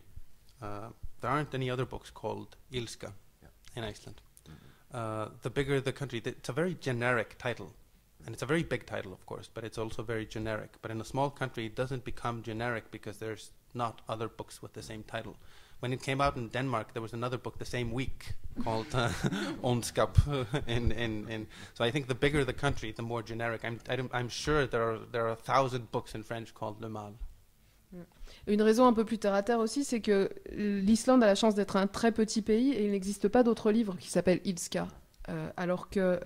there aren't any other books called Ilska in Iceland. The bigger the country, it's a very generic title, and it's a very big title, of course, but it's also very generic. But in a small country, it doesn't become generic because there's not other books with the same title. When it came out in Denmark, there was another book the same week called Ondskap. So I think the bigger the country, the more generic. I'm sure there are 1,000 books in French called Le Mal. Une raison un peu plus terre à terre aussi, c'est que l'Islande a la chance d'être un très petit pays et il n'existe pas d'autres livres qui s'appellent Ilska. Alors que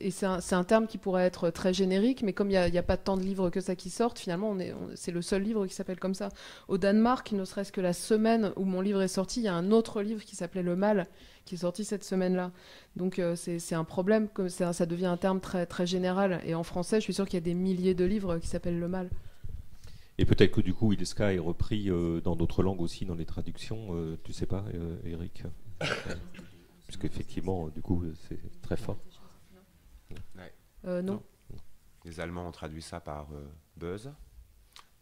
c'est un terme qui pourrait être très générique, mais comme il n'y a pas tant de livres que ça qui sortent, finalement c'est le seul livre qui s'appelle comme ça. Au Danemark, ne serait-ce que la semaine où mon livre est sorti, il y a un autre livre qui s'appelait Le Mal qui est sorti cette semaine-là. Donc c'est un problème, que ça devient un terme très, très général. Et en français, je suis sûre qu'il y a des milliers de livres qui s'appellent Le Mal. Et peut-être que du coup, Ilska est repris dans d'autres langues aussi, dans les traductions. Tu sais pas, Eric? Puisqu'effectivement, du coup, c'est très fort. Non. Les Allemands ont traduit ça par buzz.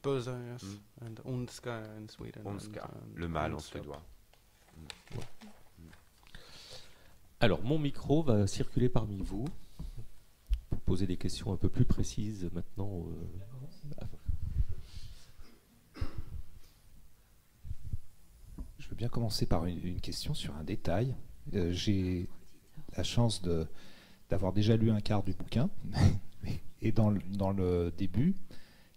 Böse, yes. And ondska in Sweden. Ondska, and, le mal en ondskap. suédois. Alors, mon micro va circuler parmi vous pour poser des questions un peu plus précises maintenant. Je veux bien commencer par une question sur un détail. J'ai la chance d'avoir déjà lu un quart du bouquin. Et dans le début,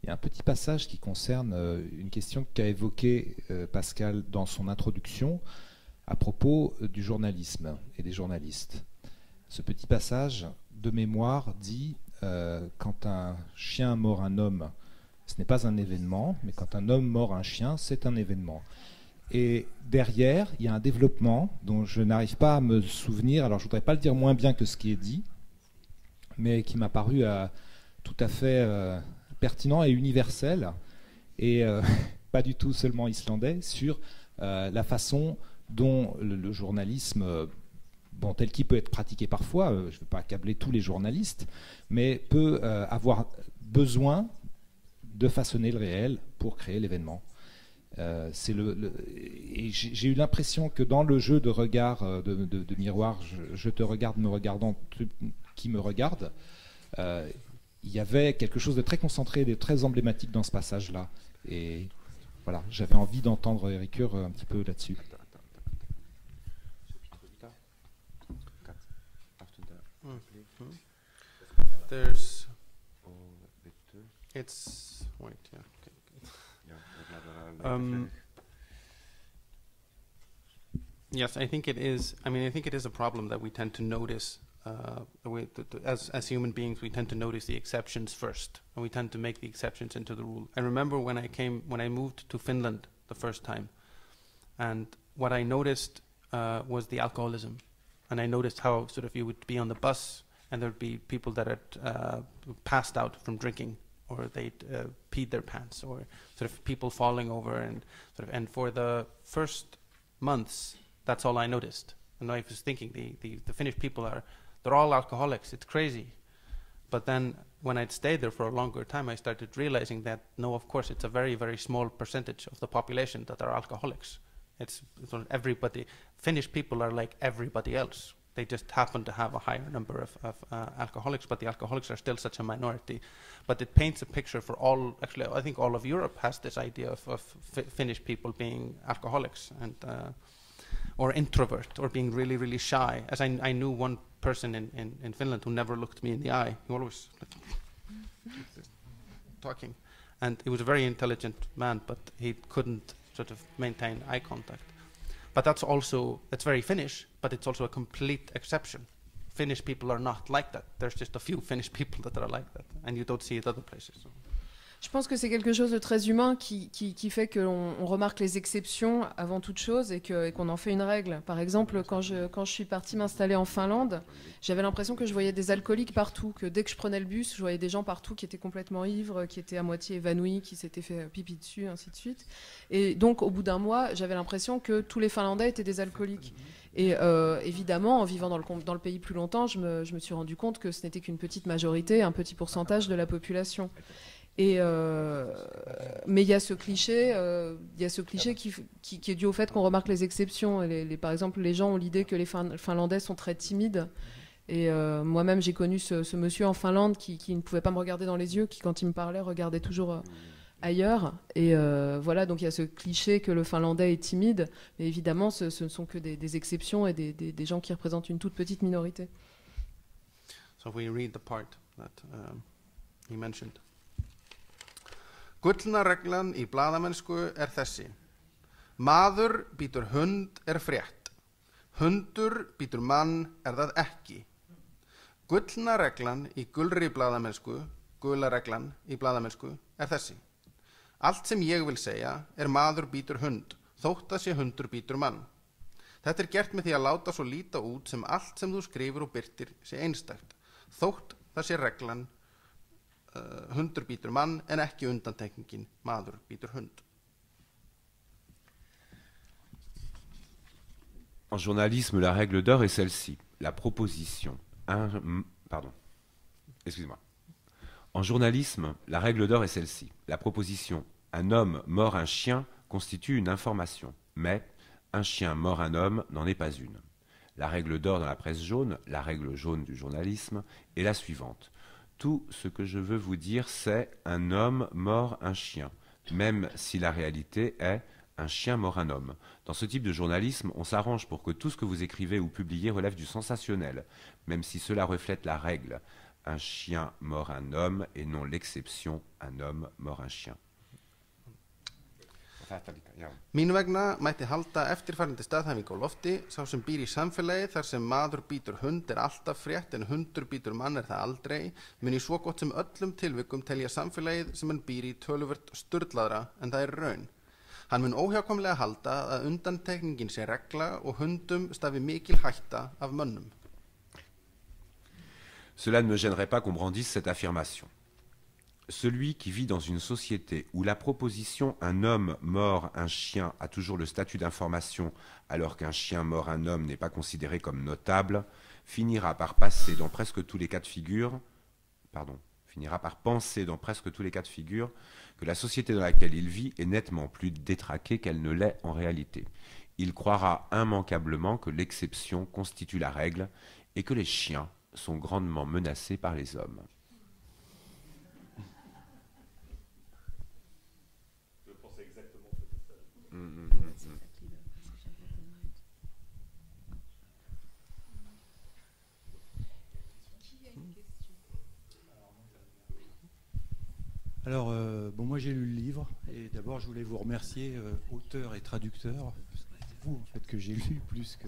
il y a un petit passage qui concerne une question qu'a évoquée Pascal dans son introduction à propos du journalisme et des journalistes. Ce petit passage de mémoire dit quand un chien mord un homme, ce n'est pas un événement, mais quand un homme mord un chien, c'est un événement. Et derrière, il y a un développement dont je n'arrive pas à me souvenir, alors je ne voudrais pas le dire moins bien que ce qui est dit, mais qui m'a paru tout à fait pertinent et universel, et pas du tout seulement islandais, sur la façon dont le journalisme, tel qu'il peut être pratiqué parfois, je ne veux pas accabler tous les journalistes, mais peut avoir besoin de façonner le réel pour créer l'événement. Et j'ai eu l'impression que dans le jeu de regard, de miroir, je te regarde, me regardant, qui me regarde, il y avait quelque chose de très concentré et de très emblématique dans ce passage-là. Et voilà, j'avais envie d'entendre Eric un petit peu là-dessus. There's... It's... Wait, yeah. Yes, I think it is. I mean, I think it is a problem that we tend to notice. As human beings, we tend to notice the exceptions first, and we tend to make the exceptions into the rule. I remember when I moved to Finland the first time, and what I noticed was the alcoholism, and I noticed how sort of you would be on the bus, and there'd be people that had passed out from drinking, or they'd peed their pants, or sort of people falling over, and and for the first months, that's all I noticed. And I was thinking the Finnish people they're all alcoholics. It's crazy. But then when I'd stayed there for a longer time, I started realizing that no, of course, it's a very, very small percentage of the population that are alcoholics. It's sort of everybody. Finnish people are like everybody else. They just happen to have a higher number of alcoholics, but the alcoholics are still such a minority. But it paints a picture for all, actually, I think all of Europe has this idea of Finnish people being alcoholics and or introvert, or being really, really shy. As I knew one person in Finland who never looked me in the eye. He always talking. And he was a very intelligent man, but he couldn't sort of maintain eye contact. But that's very Finnish, but it's also a complete exception. Finnish people are not like that. There's just a few Finnish people that are like that, and you don't see it other places. So. Je pense que c'est quelque chose de très humain qui fait qu'on remarque les exceptions avant toute chose et qu'on en fait une règle. Par exemple, quand je suis partie m'installer en Finlande, j'avais l'impression que je voyais des alcooliques partout, que dès que je prenais le bus, je voyais des gens partout qui étaient complètement ivres, qui étaient à moitié évanouis, qui s'étaient fait pipi dessus, ainsi de suite. Et donc, au bout d'un mois, j'avais l'impression que tous les Finlandais étaient des alcooliques. Et évidemment, en vivant dans le pays plus longtemps, je me suis rendu compte que ce n'était qu'une petite majorité, un petit pourcentage de la population. Mais il y a ce cliché, qui est dû au fait qu'on remarque les exceptions. Par exemple, les gens ont l'idée que les Finlandais sont très timides. Et moi-même, j'ai connu ce monsieur en Finlande qui ne pouvait pas me regarder dans les yeux, qui, quand il me parlait, regardait toujours ailleurs. Et voilà, donc il y a ce cliché que le Finlandais est timide. Mais évidemment, ce ne sont que des exceptions et des gens qui représentent une toute petite minorité. So we read the part that he mentioned. Gullna reglan í blaðamennsku þessi. Maður bítur hund frétt. Hundur bítur mann það ekki. Gullna reglan í gulri blaðamennsku, gula reglan í blaðamennsku þessi. Allt sem ég vil segja maður bítur hund, þótt að sé hundur bítur mann. Þetta gert með því að láta svo líta út sem allt sem þú skrifur og birtir sé einstakt. Þótt það sé reglan hundur bítur mann en ekki undantekningin maður bítur hund. En journalisme, la règle d'or est celle-ci, la proposition. En En journalisme, la règle d'or est celle-ci. La proposition « un homme mord un chien » constitue une information, mais « un chien mord un homme » n'en est pas une. La règle d'or dans la presse jaune, la règle jaune du journalisme, est la suivante. Tout ce que je veux vous dire, c'est « un homme mord un chien », même si la réalité est « un chien mord un homme ». Dans ce type de journalisme, on s'arrange pour que tout ce que vous écrivez ou publiez relève du sensationnel, même si cela reflète la règle. Un chien mord un homme et non l'exception, un homme mord un chien. Mín vegna mætti halda eftirfarandi staðhæfingu á lofti, sá sem býr í samfélagi þar sem maður bítur hund alltaf frétt en hundur bítur mann það aldrei, mun í svo gott sem öllum tilvikum telja samfélagið sem hann býr í töluvert sturlaðra en það raun. Hann mun óhjákvæmlega halda að undantekningin sé regla og hundum stafi mikil hætta af mönnum. Cela ne me gênerait pas qu'on brandisse cette affirmation. Celui qui vit dans une société où la proposition « un homme mord un chien » a toujours le statut d'information alors qu'un chien mord un homme n'est pas considéré comme notable, finira par penser dans presque tous les cas de figure que la société dans laquelle il vit est nettement plus détraquée qu'elle ne l'est en réalité. Il croira immanquablement que l'exception constitue la règle et que les chiens sont grandement menacés par les hommes. Je pensais exactement que c'était ça. Alors, bon, moi j'ai lu le livre, et d'abord je voulais vous remercier, auteur et traducteur. C'est vous, en fait, que j'ai lu plus que...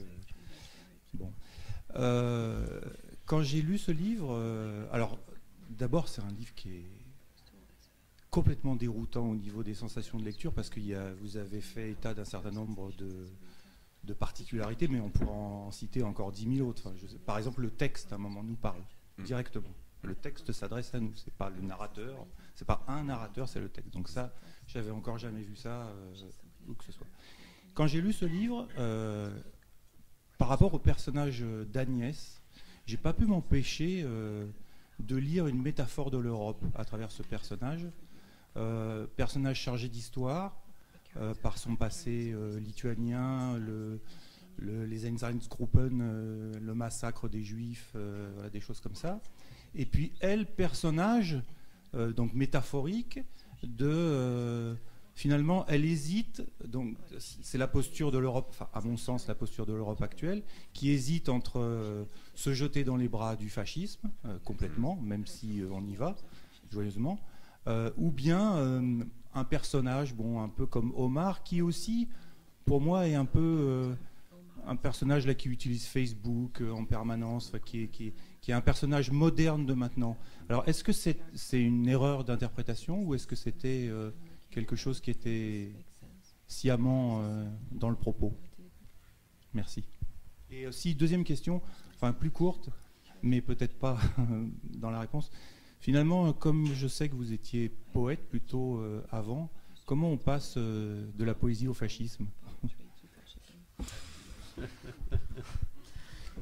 Bon. Quand j'ai lu ce livre, alors, d'abord c'est un livre qui est complètement déroutant au niveau des sensations de lecture, parce que vous avez fait état d'un certain nombre de particularités, mais on pourra en citer encore 10 000 autres. Enfin, par exemple, le texte, à un moment, nous parle directement. Le texte s'adresse à nous, c'est pas le narrateur, c'est pas un narrateur, c'est le texte. Donc ça, j'avais encore jamais vu ça, où que ce soit. Quand j'ai lu ce livre, par rapport au personnage d'Agnès, j'ai pas pu m'empêcher de lire une métaphore de l'Europe à travers ce personnage. Personnage chargé d'histoire, par son passé lituanien, les Einsatzgruppen, le massacre des Juifs, voilà, des choses comme ça. Et puis elle, personnage donc métaphorique de finalement elle hésite, donc c'est la posture de l'Europe, enfin à mon sens la posture de l'Europe actuelle, qui hésite entre se jeter dans les bras du fascisme complètement, même si on y va joyeusement, ou bien un personnage, bon, un peu comme Omar, qui aussi pour moi est un peu un personnage là qui utilise Facebook en permanence, qui est un personnage moderne de maintenant. Alors est-ce que c'est une erreur d'interprétation ou est-ce que c'était quelque chose qui était sciemment dans le propos? Merci. Et aussi, deuxième question, enfin plus courte, mais peut-être pas dans la réponse. Finalement, comme je sais que vous étiez poète plutôt avant, comment on passe de la poésie au fascisme?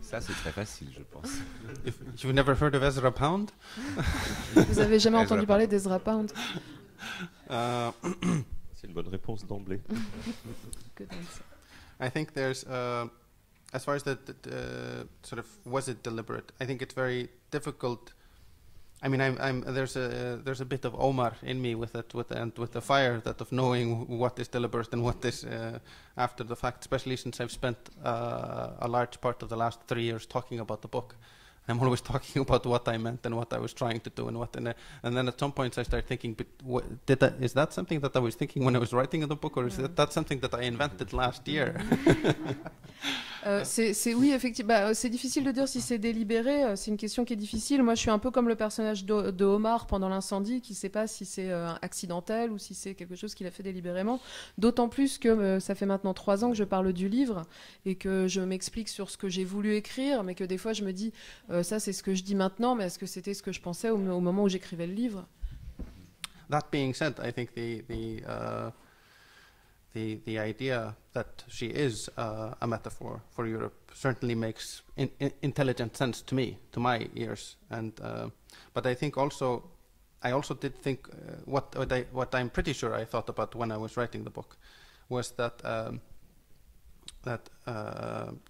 Ça, c'est très facile, je pense. You've never heard of Ezra Pound? Vous avez jamais entendu parler d'Ezra Pound? C'est une bonne réponse d'emblée. Good answer. I think there's, as far as the sort of, was it deliberate? I think it's very difficult. I mean, there's a bit of Omar in me with it, with the fire, that of knowing what is deliberate and what is after the fact. Especially since I've spent a large part of the last 3 years talking about the book. I'm always talking about what I meant and what I was trying to do and what. And then at some points I start thinking, but is that something that I was thinking when I was writing the book, or is that something that I invented last year? Oui, effectivement, c'est difficile de dire si c'est délibéré, c'est une question qui est difficile. Moi je suis un peu comme le personnage de Omar pendant l'incendie, qui ne sait pas si c'est accidentel ou si c'est quelque chose qu'il a fait délibérément, d'autant plus que ça fait maintenant 3 ans que je parle du livre et que je m'explique sur ce que j'ai voulu écrire, mais que des fois je me dis ça c'est ce que je dis maintenant, mais est-ce que c'était ce que je pensais au moment où j'écrivais le livre? That being said, I think the idea that she is a metaphor for Europe certainly makes intelligent sense to me, to my ears, and but I think also I also did think what I'm pretty sure I thought about when I was writing the book was that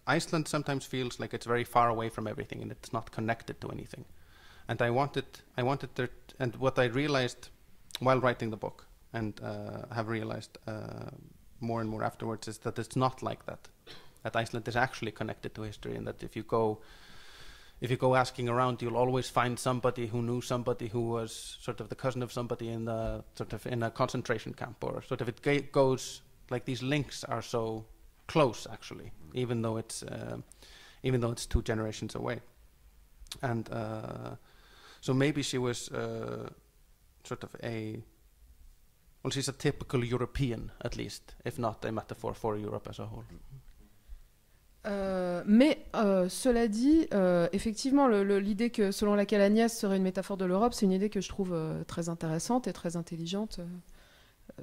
Iceland sometimes feels like it's very far away from everything and it's not connected to anything. And I wanted there, and what I realized while writing the book, and have realized more and more afterwards, is that it's not like that. That Iceland is actually connected to history, and that if you go asking around, you'll always find somebody who knew somebody who was sort of the cousin of somebody in the in a concentration camp, or sort of it goes like these links are so close actually, even though it's 2 generations away. And so maybe she was sort of she's a typical European at least, if not a metaphor for Europe as a whole. Mais cela dit, effectivement, l'idée que selon laquelle Agnès serait une métaphore de l'Europe, c'est une idée que je trouve très intéressante et très intelligente,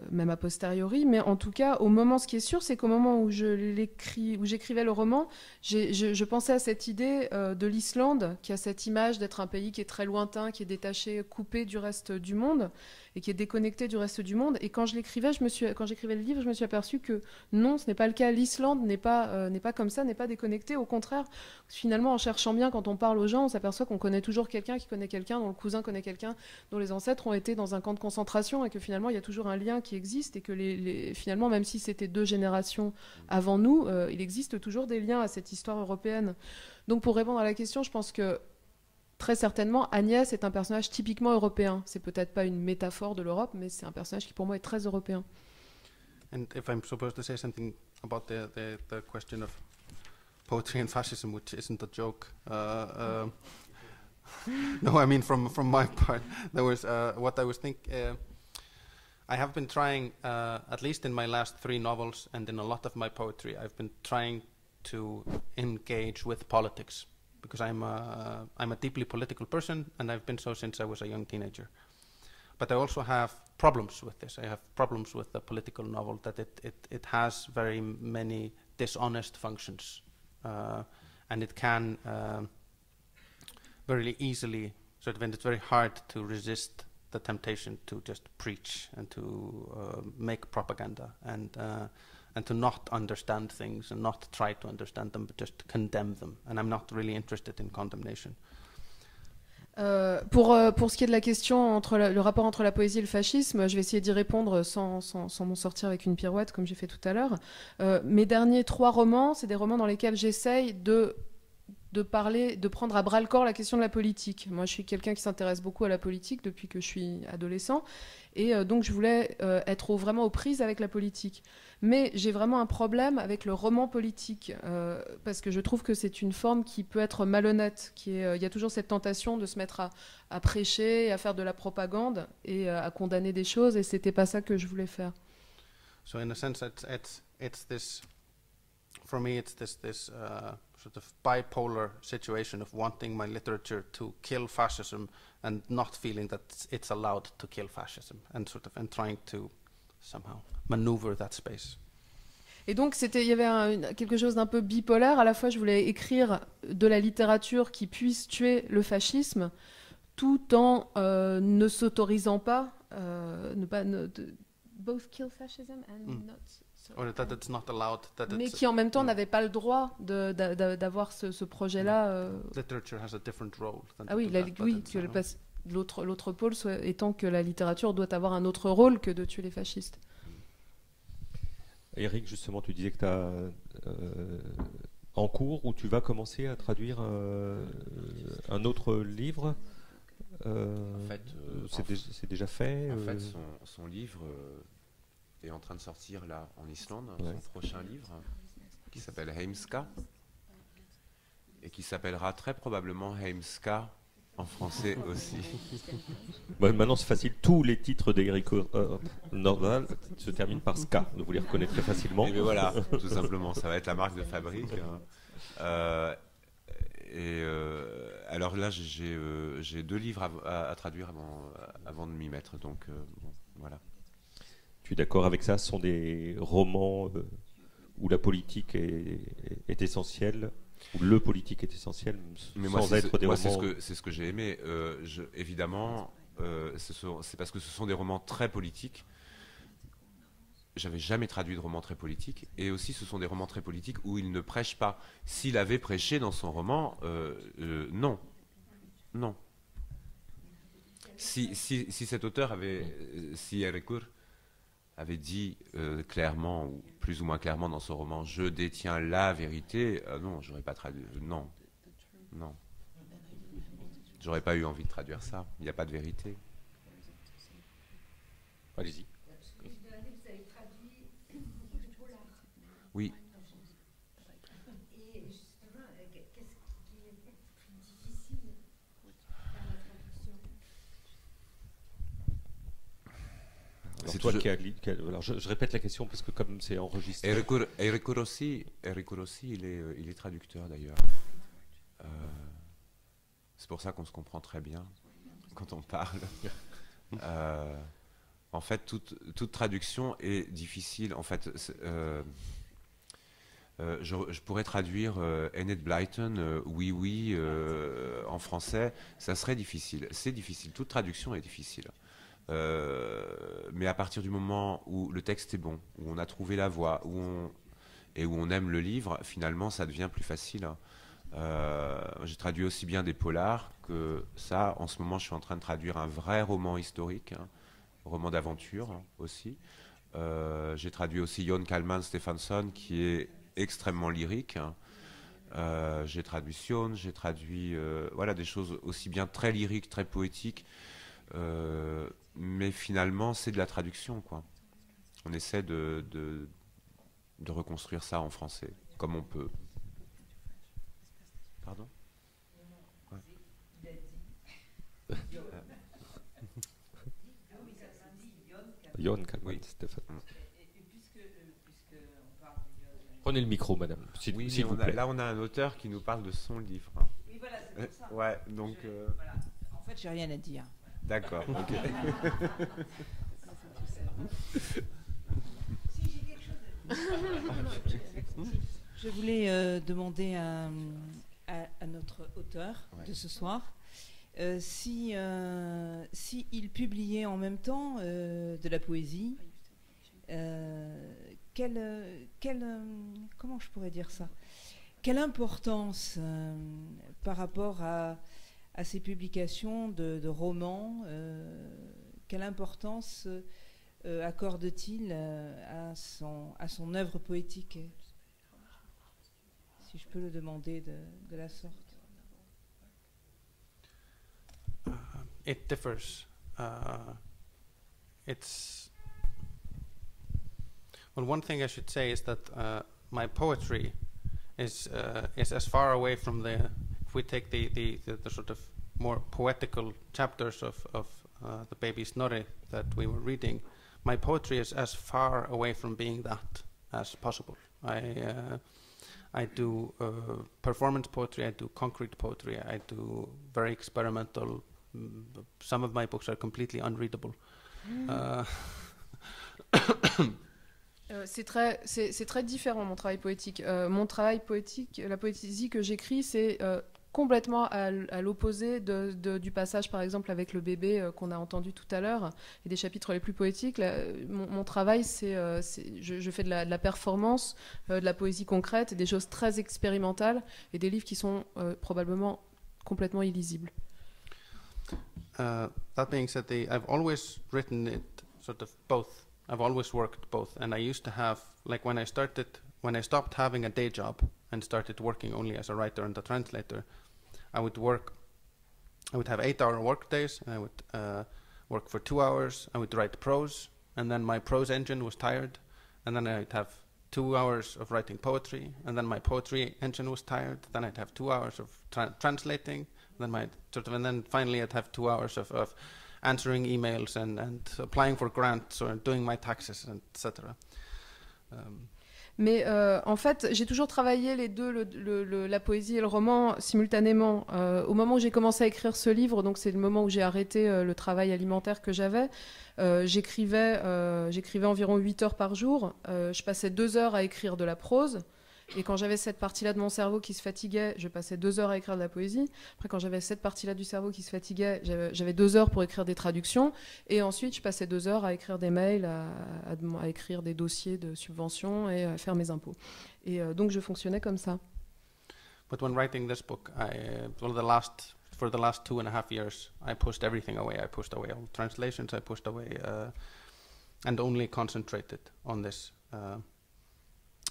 même a posteriori. Mais en tout cas, au moment, ce qui est sûr, c'est qu'au moment où j'écrivais le roman, je pensais à cette idée de l'Islande, qui a cette image d'être un pays qui est très lointain, qui est détaché, coupé du reste du monde, et qui est déconnecté du reste du monde. Et quand j'écrivais le livre, je me suis aperçue que non, ce n'est pas le cas. L'Islande n'est pas comme ça, n'est pas déconnectée. Au contraire, finalement, en cherchant bien, quand on parle aux gens, on s'aperçoit qu'on connaît toujours quelqu'un qui connaît quelqu'un, dont le cousin connaît quelqu'un, dont les ancêtres ont été dans un camp de concentration, et que finalement, il y a toujours un lien qui existe, et que finalement, même si c'était 2 générations avant nous, il existe toujours des liens à cette histoire européenne. Donc, pour répondre à la question, je pense que très certainement, Agnès est un personnage typiquement européen. C'est peut-être pas une métaphore de l'Europe, mais c'est un personnage qui pour moi est très européen. And if I'm supposed to say something about the question of poetry and fascism, which isn't a joke, no, I mean from my part, there was what I was thinking. I have been trying, at least in my last 3 novels and in a lot of my poetry, I've been trying to engage with politics, because I'm a deeply political person, and I've been so since I was a young teenager. But I also have problems with this. I have problems with the political novel, that it has very many dishonest functions, and it can very easily and it's very hard to resist the temptation to just preach and to make propaganda, and to not understand things and not try to understand them, but just condemn them. And I'm not really interested in condemnation. Pour ce qui est de la question le rapport entre la poésie et le fascisme, je vais essayer d'y répondre sans m'en sortir avec une pirouette comme j'ai fait tout à l'heure. Mes derniers 3 romans, c'est des romans dans lesquels j'essaye de prendre à bras-le-corps la question de la politique. Moi, je suis quelqu'un qui s'intéresse beaucoup à la politique depuis que je suis adolescent, et donc je voulais être vraiment aux prises avec la politique. Mais j'ai vraiment un problème avec le roman politique, parce que je trouve que c'est une forme qui peut être malhonnête. Il y a toujours cette tentation de se mettre à prêcher, à faire de la propagande et à condamner des choses, et c'était pas ça que je voulais faire. So in a sense, it's this. For me, it's this sort of bipolar situation of wanting my literature to kill fascism and not feeling that it's allowed to kill fascism, and trying to somehow maneuver that space. Et donc il y avait quelque chose d'un peu bipolaire. À la fois, je voulais écrire de la littérature qui puisse tuer le fascisme, tout en ne s'autorisant pas, both kill fascism and not. Or that it's not allowed, mais qui en même temps n'avait pas le droit d'avoir ce projet-là. Literature has a different role. Ah oui, que l'autre pôle étant que la littérature doit avoir un autre rôle que de tuer les fascistes. Eric, justement, tu disais que tu as en cours où tu vas commencer à traduire un autre livre. En fait, c'est déjà fait. En fait, son livre est en train de sortir là en Islande, son prochain livre qui s'appelle Heimska et qui s'appellera très probablement Heimska en français aussi. Bon, maintenant c'est facile, tous les titres d'Eric Nordahl se terminent par ska, vous les reconnaîtrez facilement. Et bien voilà, tout simplement, ça va être la marque de fabrique. Alors là j'ai 2 livres à traduire avant de m'y mettre, donc bon, voilà. Tu es d'accord avec ça? Ce sont des romans où la politique est essentielle, où le politique est essentiel, mais sans être des romans... C'est ce que j'ai aimé. Évidemment, c'est parce que ce sont des romans très politiques. J'avais jamais traduit de romans très politiques, et aussi ce sont des romans très politiques où il ne prêche pas. S'il avait prêché dans son roman, non. Non. Si cet auteur si Erekur avait dit clairement, ou plus ou moins clairement dans son roman, je détiens la vérité, non, j'aurais pas traduit. Non. Non. J'aurais pas eu envie de traduire ça. Il n'y a pas de vérité. Allez-y. Oui. Et justement, qu'est-ce qui est plus difficile dans la traduction? C'est toi qui alors je répète la question parce que comme c'est enregistré. Erekur aussi, il est traducteur d'ailleurs. C'est pour ça qu'on se comprend très bien quand on parle. En fait, toute traduction est difficile. En fait, je pourrais traduire Enid Blyton, oui, oui, en français. Ça serait difficile. C'est difficile. Toute traduction est difficile. Mais à partir du moment où le texte est bon, où on a trouvé la voix, et où on aime le livre, finalement, ça devient plus facile. J'ai traduit aussi bien des polars que ça. En ce moment, je suis en train de traduire un vrai roman historique, roman d'aventure aussi. J'ai traduit aussi Jon Kalman Stefansson, qui est extrêmement lyrique. J'ai traduit Sion, j'ai traduit voilà, des choses aussi bien très lyriques, très poétiques. Mais finalement, c'est de la traduction, quoi. On essaie de reconstruire ça en français, comme on peut. Pardon? Ouais. Jon Kalman, Stéphane. Prenez le micro, madame, s'il vous plaît. Là, on a un auteur qui nous parle de son livre. Oui, voilà, c'est pour ça. Ouais, donc... Voilà. En fait, j'ai rien à dire. D'accord, ok. Si, j'ai quelque chose à dire. Je voulais demander à notre auteur de ce soir si il publiait en même temps de la poésie, comment je pourrais dire ça, quelle importance par rapport à ces publications de romans, quelle importance accorde-t-il à son œuvre poétique, si je peux le demander de la sorte? It differs. It's well. One thing I should say is that my poetry is as far away from the. If we take the sort of more poetical chapters of the Baby Snorri that we were reading, my poetry is as far away from being that as possible. I do performance poetry, I do concrete poetry, I do very experimental. Some of my books are completely unreadable. C'est très différent mon travail poétique. Mon travail poétique, la poésie que j'écris, c'est complètement à l'opposé du passage, par exemple, avec le bébé qu'on a entendu tout à l'heure, et des chapitres les plus poétiques. Mon travail, je fais de la performance, de la poésie concrète, des choses très expérimentales, et des livres qui sont probablement complètement illisibles. That being said, I've always written it sort of both. I've always worked both, and I used to have, like when I stopped having a day job and started working only as a writer and a translator, I would have 8-hour work days, and I would work for 2 hours. I would write prose, and then my prose engine was tired, and then I'd have 2 hours of writing poetry, and then my poetry engine was tired. Then I'd have 2 hours of translating. Then and then finally I'd have 2 hours of answering emails and applying for grants or doing my taxes, etc. Mais en fait, j'ai toujours travaillé les deux, la poésie et le roman, simultanément. Au moment où j'ai commencé à écrire ce livre, donc c'est le moment où j'ai arrêté le travail alimentaire que j'avais, j'écrivais environ 8 heures par jour. Je passais 2 heures à écrire de la prose Et quand j'avais cette partie-là de mon cerveau qui se fatiguait, je passais 2 heures à écrire de la poésie. Après, quand j'avais cette partie-là du cerveau qui se fatiguait, j'avais 2 heures pour écrire des traductions. Et ensuite, je passais 2 heures à écrire des mails, à écrire des dossiers de subventions et à faire mes impôts. Et donc, je fonctionnais comme ça. But when writing this book, for the last 2.5 years, I pushed everything away. I pushed away all translations. I pushed away and only concentrated on this.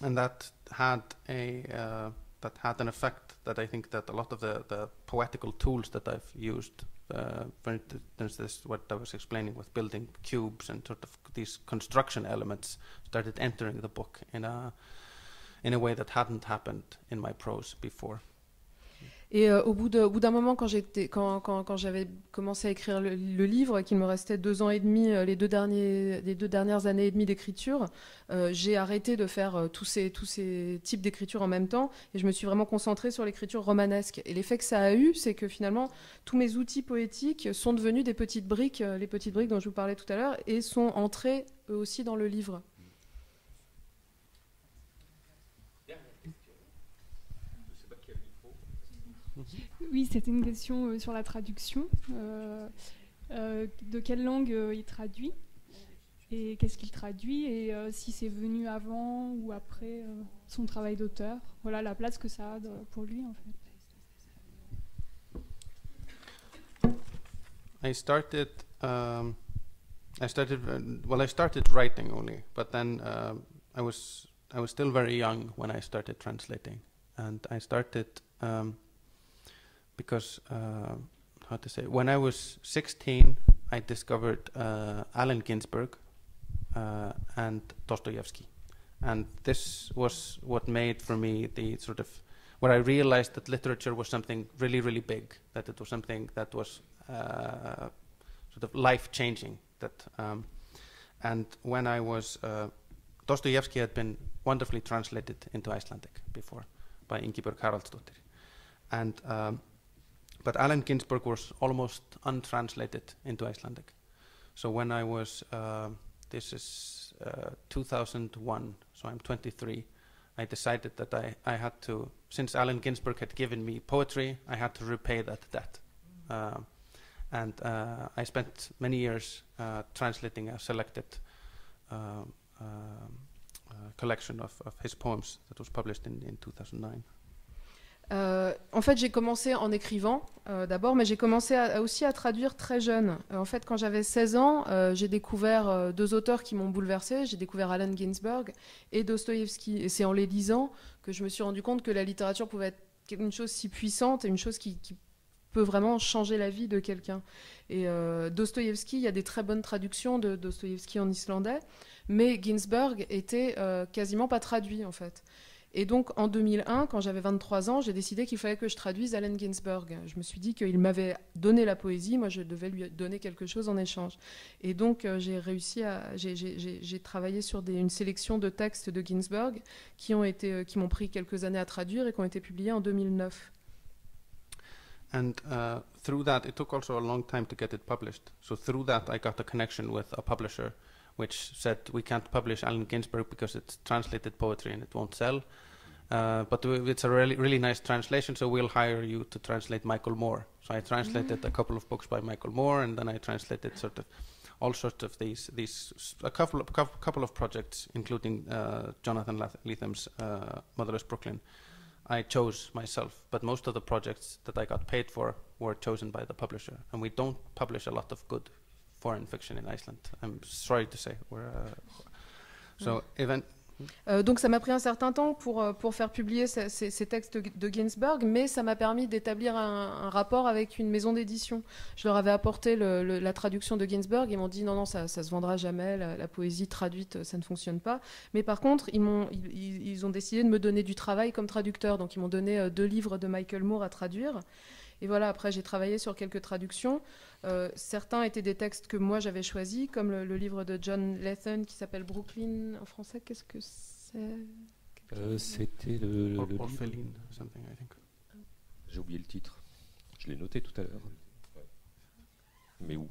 And that had an effect that I think that a lot of the poetical tools that I've used, for instance, this what I was explaining with building cubes and sort of these construction elements, started entering the book in a way that hadn't happened in my prose before. Et au bout d'un moment, quand j'avais commencé à écrire le livre, et qu'il me restait 2 ans et demi, les deux dernières années et demie d'écriture, j'ai arrêté de faire tous ces types d'écriture en même temps, et je me suis vraiment concentrée sur l'écriture romanesque. Et l'effet que ça a eu, c'est que finalement, tous mes outils poétiques sont devenus des petites briques, les petites briques dont je vous parlais tout à l'heure, et sont entrés eux aussi dans le livre. Oui, c'était une question sur la traduction. De quelle langue il traduit et qu'est-ce qu'il traduit et si c'est venu avant ou après son travail d'auteur. Voilà la place que ça a pour lui en fait. I started writing only, but then I was still very young when I started translating, and I started because when I was 16, I discovered Allen Ginsberg and Dostoevsky, and this was what made for me the sort of where I realized that literature was something really, really big, that it was something that was sort of life-changing. And when I was Dostoevsky had been wonderfully translated into Icelandic before by Ingibjörg Haraldsdóttir, and but Allen Ginsberg was almost untranslated into Icelandic. So when I was, this is 2001, so I'm 23, I decided that I had to, since Allen Ginsberg had given me poetry, I had to repay that debt. And I spent many years translating a selected collection of his poems that was published in 2009. En fait, j'ai commencé en écrivant d'abord, mais j'ai commencé aussi à traduire très jeune. En fait, quand j'avais 16 ans, j'ai découvert 2 auteurs qui m'ont bouleversée. J'ai découvert Allen Ginsberg et Dostoïevski. Et c'est en les lisant que je me suis rendu compte que la littérature pouvait être une chose si puissante et une chose qui peut vraiment changer la vie de quelqu'un. Et Dostoïevski, il y a des très bonnes traductions de Dostoïevski en islandais, mais Ginsberg était quasiment pas traduit, en fait. Et donc, en 2001, quand j'avais 23 ans, j'ai décidé qu'il fallait que je traduise Allen Ginsberg. Je me suis dit qu'il m'avait donné la poésie, moi je devais lui donner quelque chose en échange. Et donc, j'ai travaillé sur une sélection de textes de Ginsberg qui m'ont pris quelques années à traduire et qui ont été publiés en 2009. And through that, it took also a long time to get it published. So through that, I got a connection with a publisher which said we can't publish Allen Ginsberg because it's translated poetry and it won't sell. But it's a really nice translation, so we'll hire you to translate Michael Moore. So I translated a couple of books by Michael Moore, and then I translated sort of all sorts of a couple of projects, including Jonathan Letham's Motherless Brooklyn. I chose myself, but most of the projects that I got paid for were chosen by the publisher, and we don't publish a lot of good foreign fiction in Iceland. I'm sorry to say. Donc ça m'a pris un certain temps pour faire publier ces textes de Ginsberg, mais ça m'a permis d'établir un rapport avec une maison d'édition. Je leur avais apporté la traduction de Ginsberg, ils m'ont dit non, ça se vendra jamais, la poésie traduite, ça ne fonctionne pas. Mais par contre, ils ont décidé de me donner du travail comme traducteur, donc ils m'ont donné 2 livres de Michael Moore à traduire. Et voilà, après j'ai travaillé sur quelques traductions. Certains étaient des textes que moi j'avais choisis, comme le livre de John Lethem qui s'appelle Brooklyn. En français, qu'est-ce que c'est C'était le Orpheline, something, I think. J'ai oublié le titre. Je l'ai noté tout à l'heure. Mais où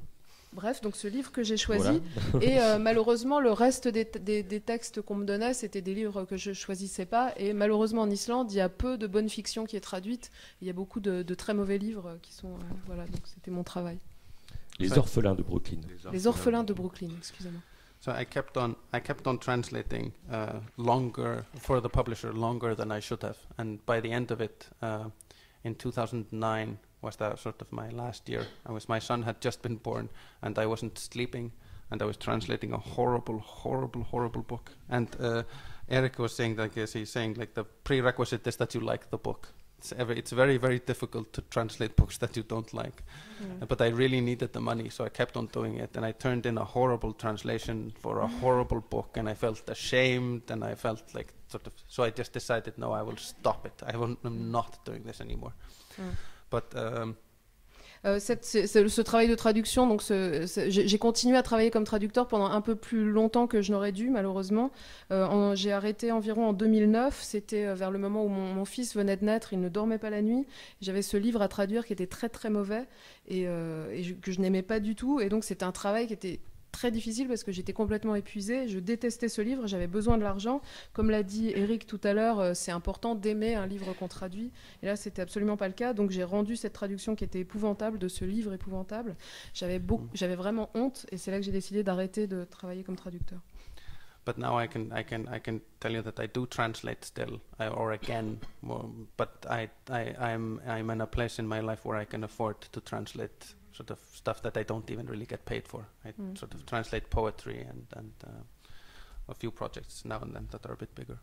Bref, donc ce livre que j'ai choisi, Voilà. et malheureusement le reste des textes qu'on me donnait, c'était des livres que je choisissais pas, et malheureusement en Islande, il y a peu de bonne fiction qui est traduite, il y a beaucoup de très mauvais livres qui sont... voilà, donc c'était mon travail. Les orphelins de Brooklyn. Les orphelins de Brooklyn, excusez-moi. So I kept on translating longer for the publisher, longer than I should have, and by the end of it, in 2009 was that sort of my last year. My son had just been born, and I wasn't sleeping, and I was translating a horrible book. And Eric was saying, like, he's saying, like, the prerequisite is that you like the book. It's very, very difficult to translate books that you don't like. But I really needed the money, so I kept on doing it. And I turned in a horrible translation for a horrible book, and I felt ashamed, and I felt like sort of... So I just decided, no, I will stop it. I'm not doing this anymore. But... ce travail de traduction, donc j'ai continué à travailler comme traducteur pendant un peu plus longtemps que je n'aurais dû, malheureusement. J'ai arrêté environ en 2009, c'était vers le moment où mon fils venait de naître, il ne dormait pas la nuit. J'avais ce livre à traduire qui était très très mauvais et que je n'aimais pas du tout, et donc c'était un travail qui était très difficile parce que j'étais complètement épuisée, je détestais ce livre, j'avais besoin de l'argent. Comme l'a dit Eric tout à l'heure, c'est important d'aimer un livre qu'on traduit, et là c'était absolument pas le cas, donc j'ai rendu cette traduction qui était épouvantable, de ce livre épouvantable. J'avais vraiment honte, et c'est là que j'ai décidé d'arrêter de travailler comme traducteur. But now I can tell you that I do translate still, or again, but I'm in a place in my life where I can afford to translate sort of stuff that I don't even really get paid for. I sort of translate poetry and a few projects now and then that are a bit bigger.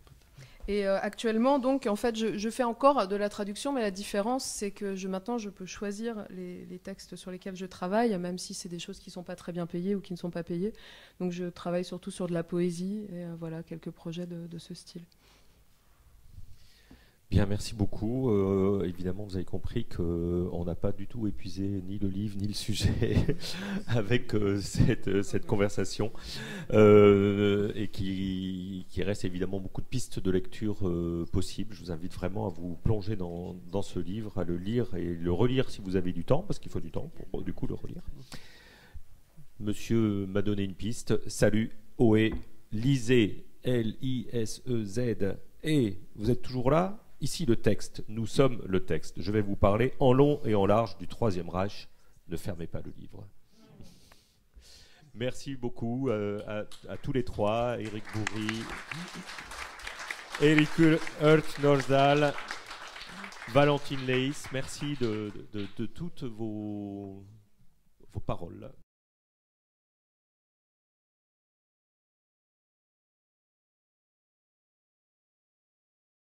Et actuellement, donc, en fait, je fais encore de la traduction, mais la différence, c'est que maintenant, je peux choisir les textes sur lesquels je travaille, même si c'est des choses qui ne sont pas très bien payées ou qui ne sont pas payées. Donc, je travaille surtout sur de la poésie et voilà, quelques projets de ce style. Bien, merci beaucoup. Évidemment, vous avez compris qu'on n'a pas du tout épuisé ni le livre ni le sujet avec cette conversation et qui reste évidemment beaucoup de pistes de lecture possibles. Je vous invite vraiment à vous plonger dans ce livre, à le lire et le relire si vous avez du temps, parce qu'il faut du temps pour du coup le relire. Monsieur m'a donné une piste. Salut, Ohé, lisez, L-I-S-E-Z, et vous êtes toujours là? Ici le texte, nous sommes le texte. Je vais vous parler en long et en large du Troisième Reich. Ne fermez pas le livre. Merci beaucoup à tous les trois, Eric Bourri, Eric Hurt-Nordahl, Valentine Leis. Merci de toutes vos paroles.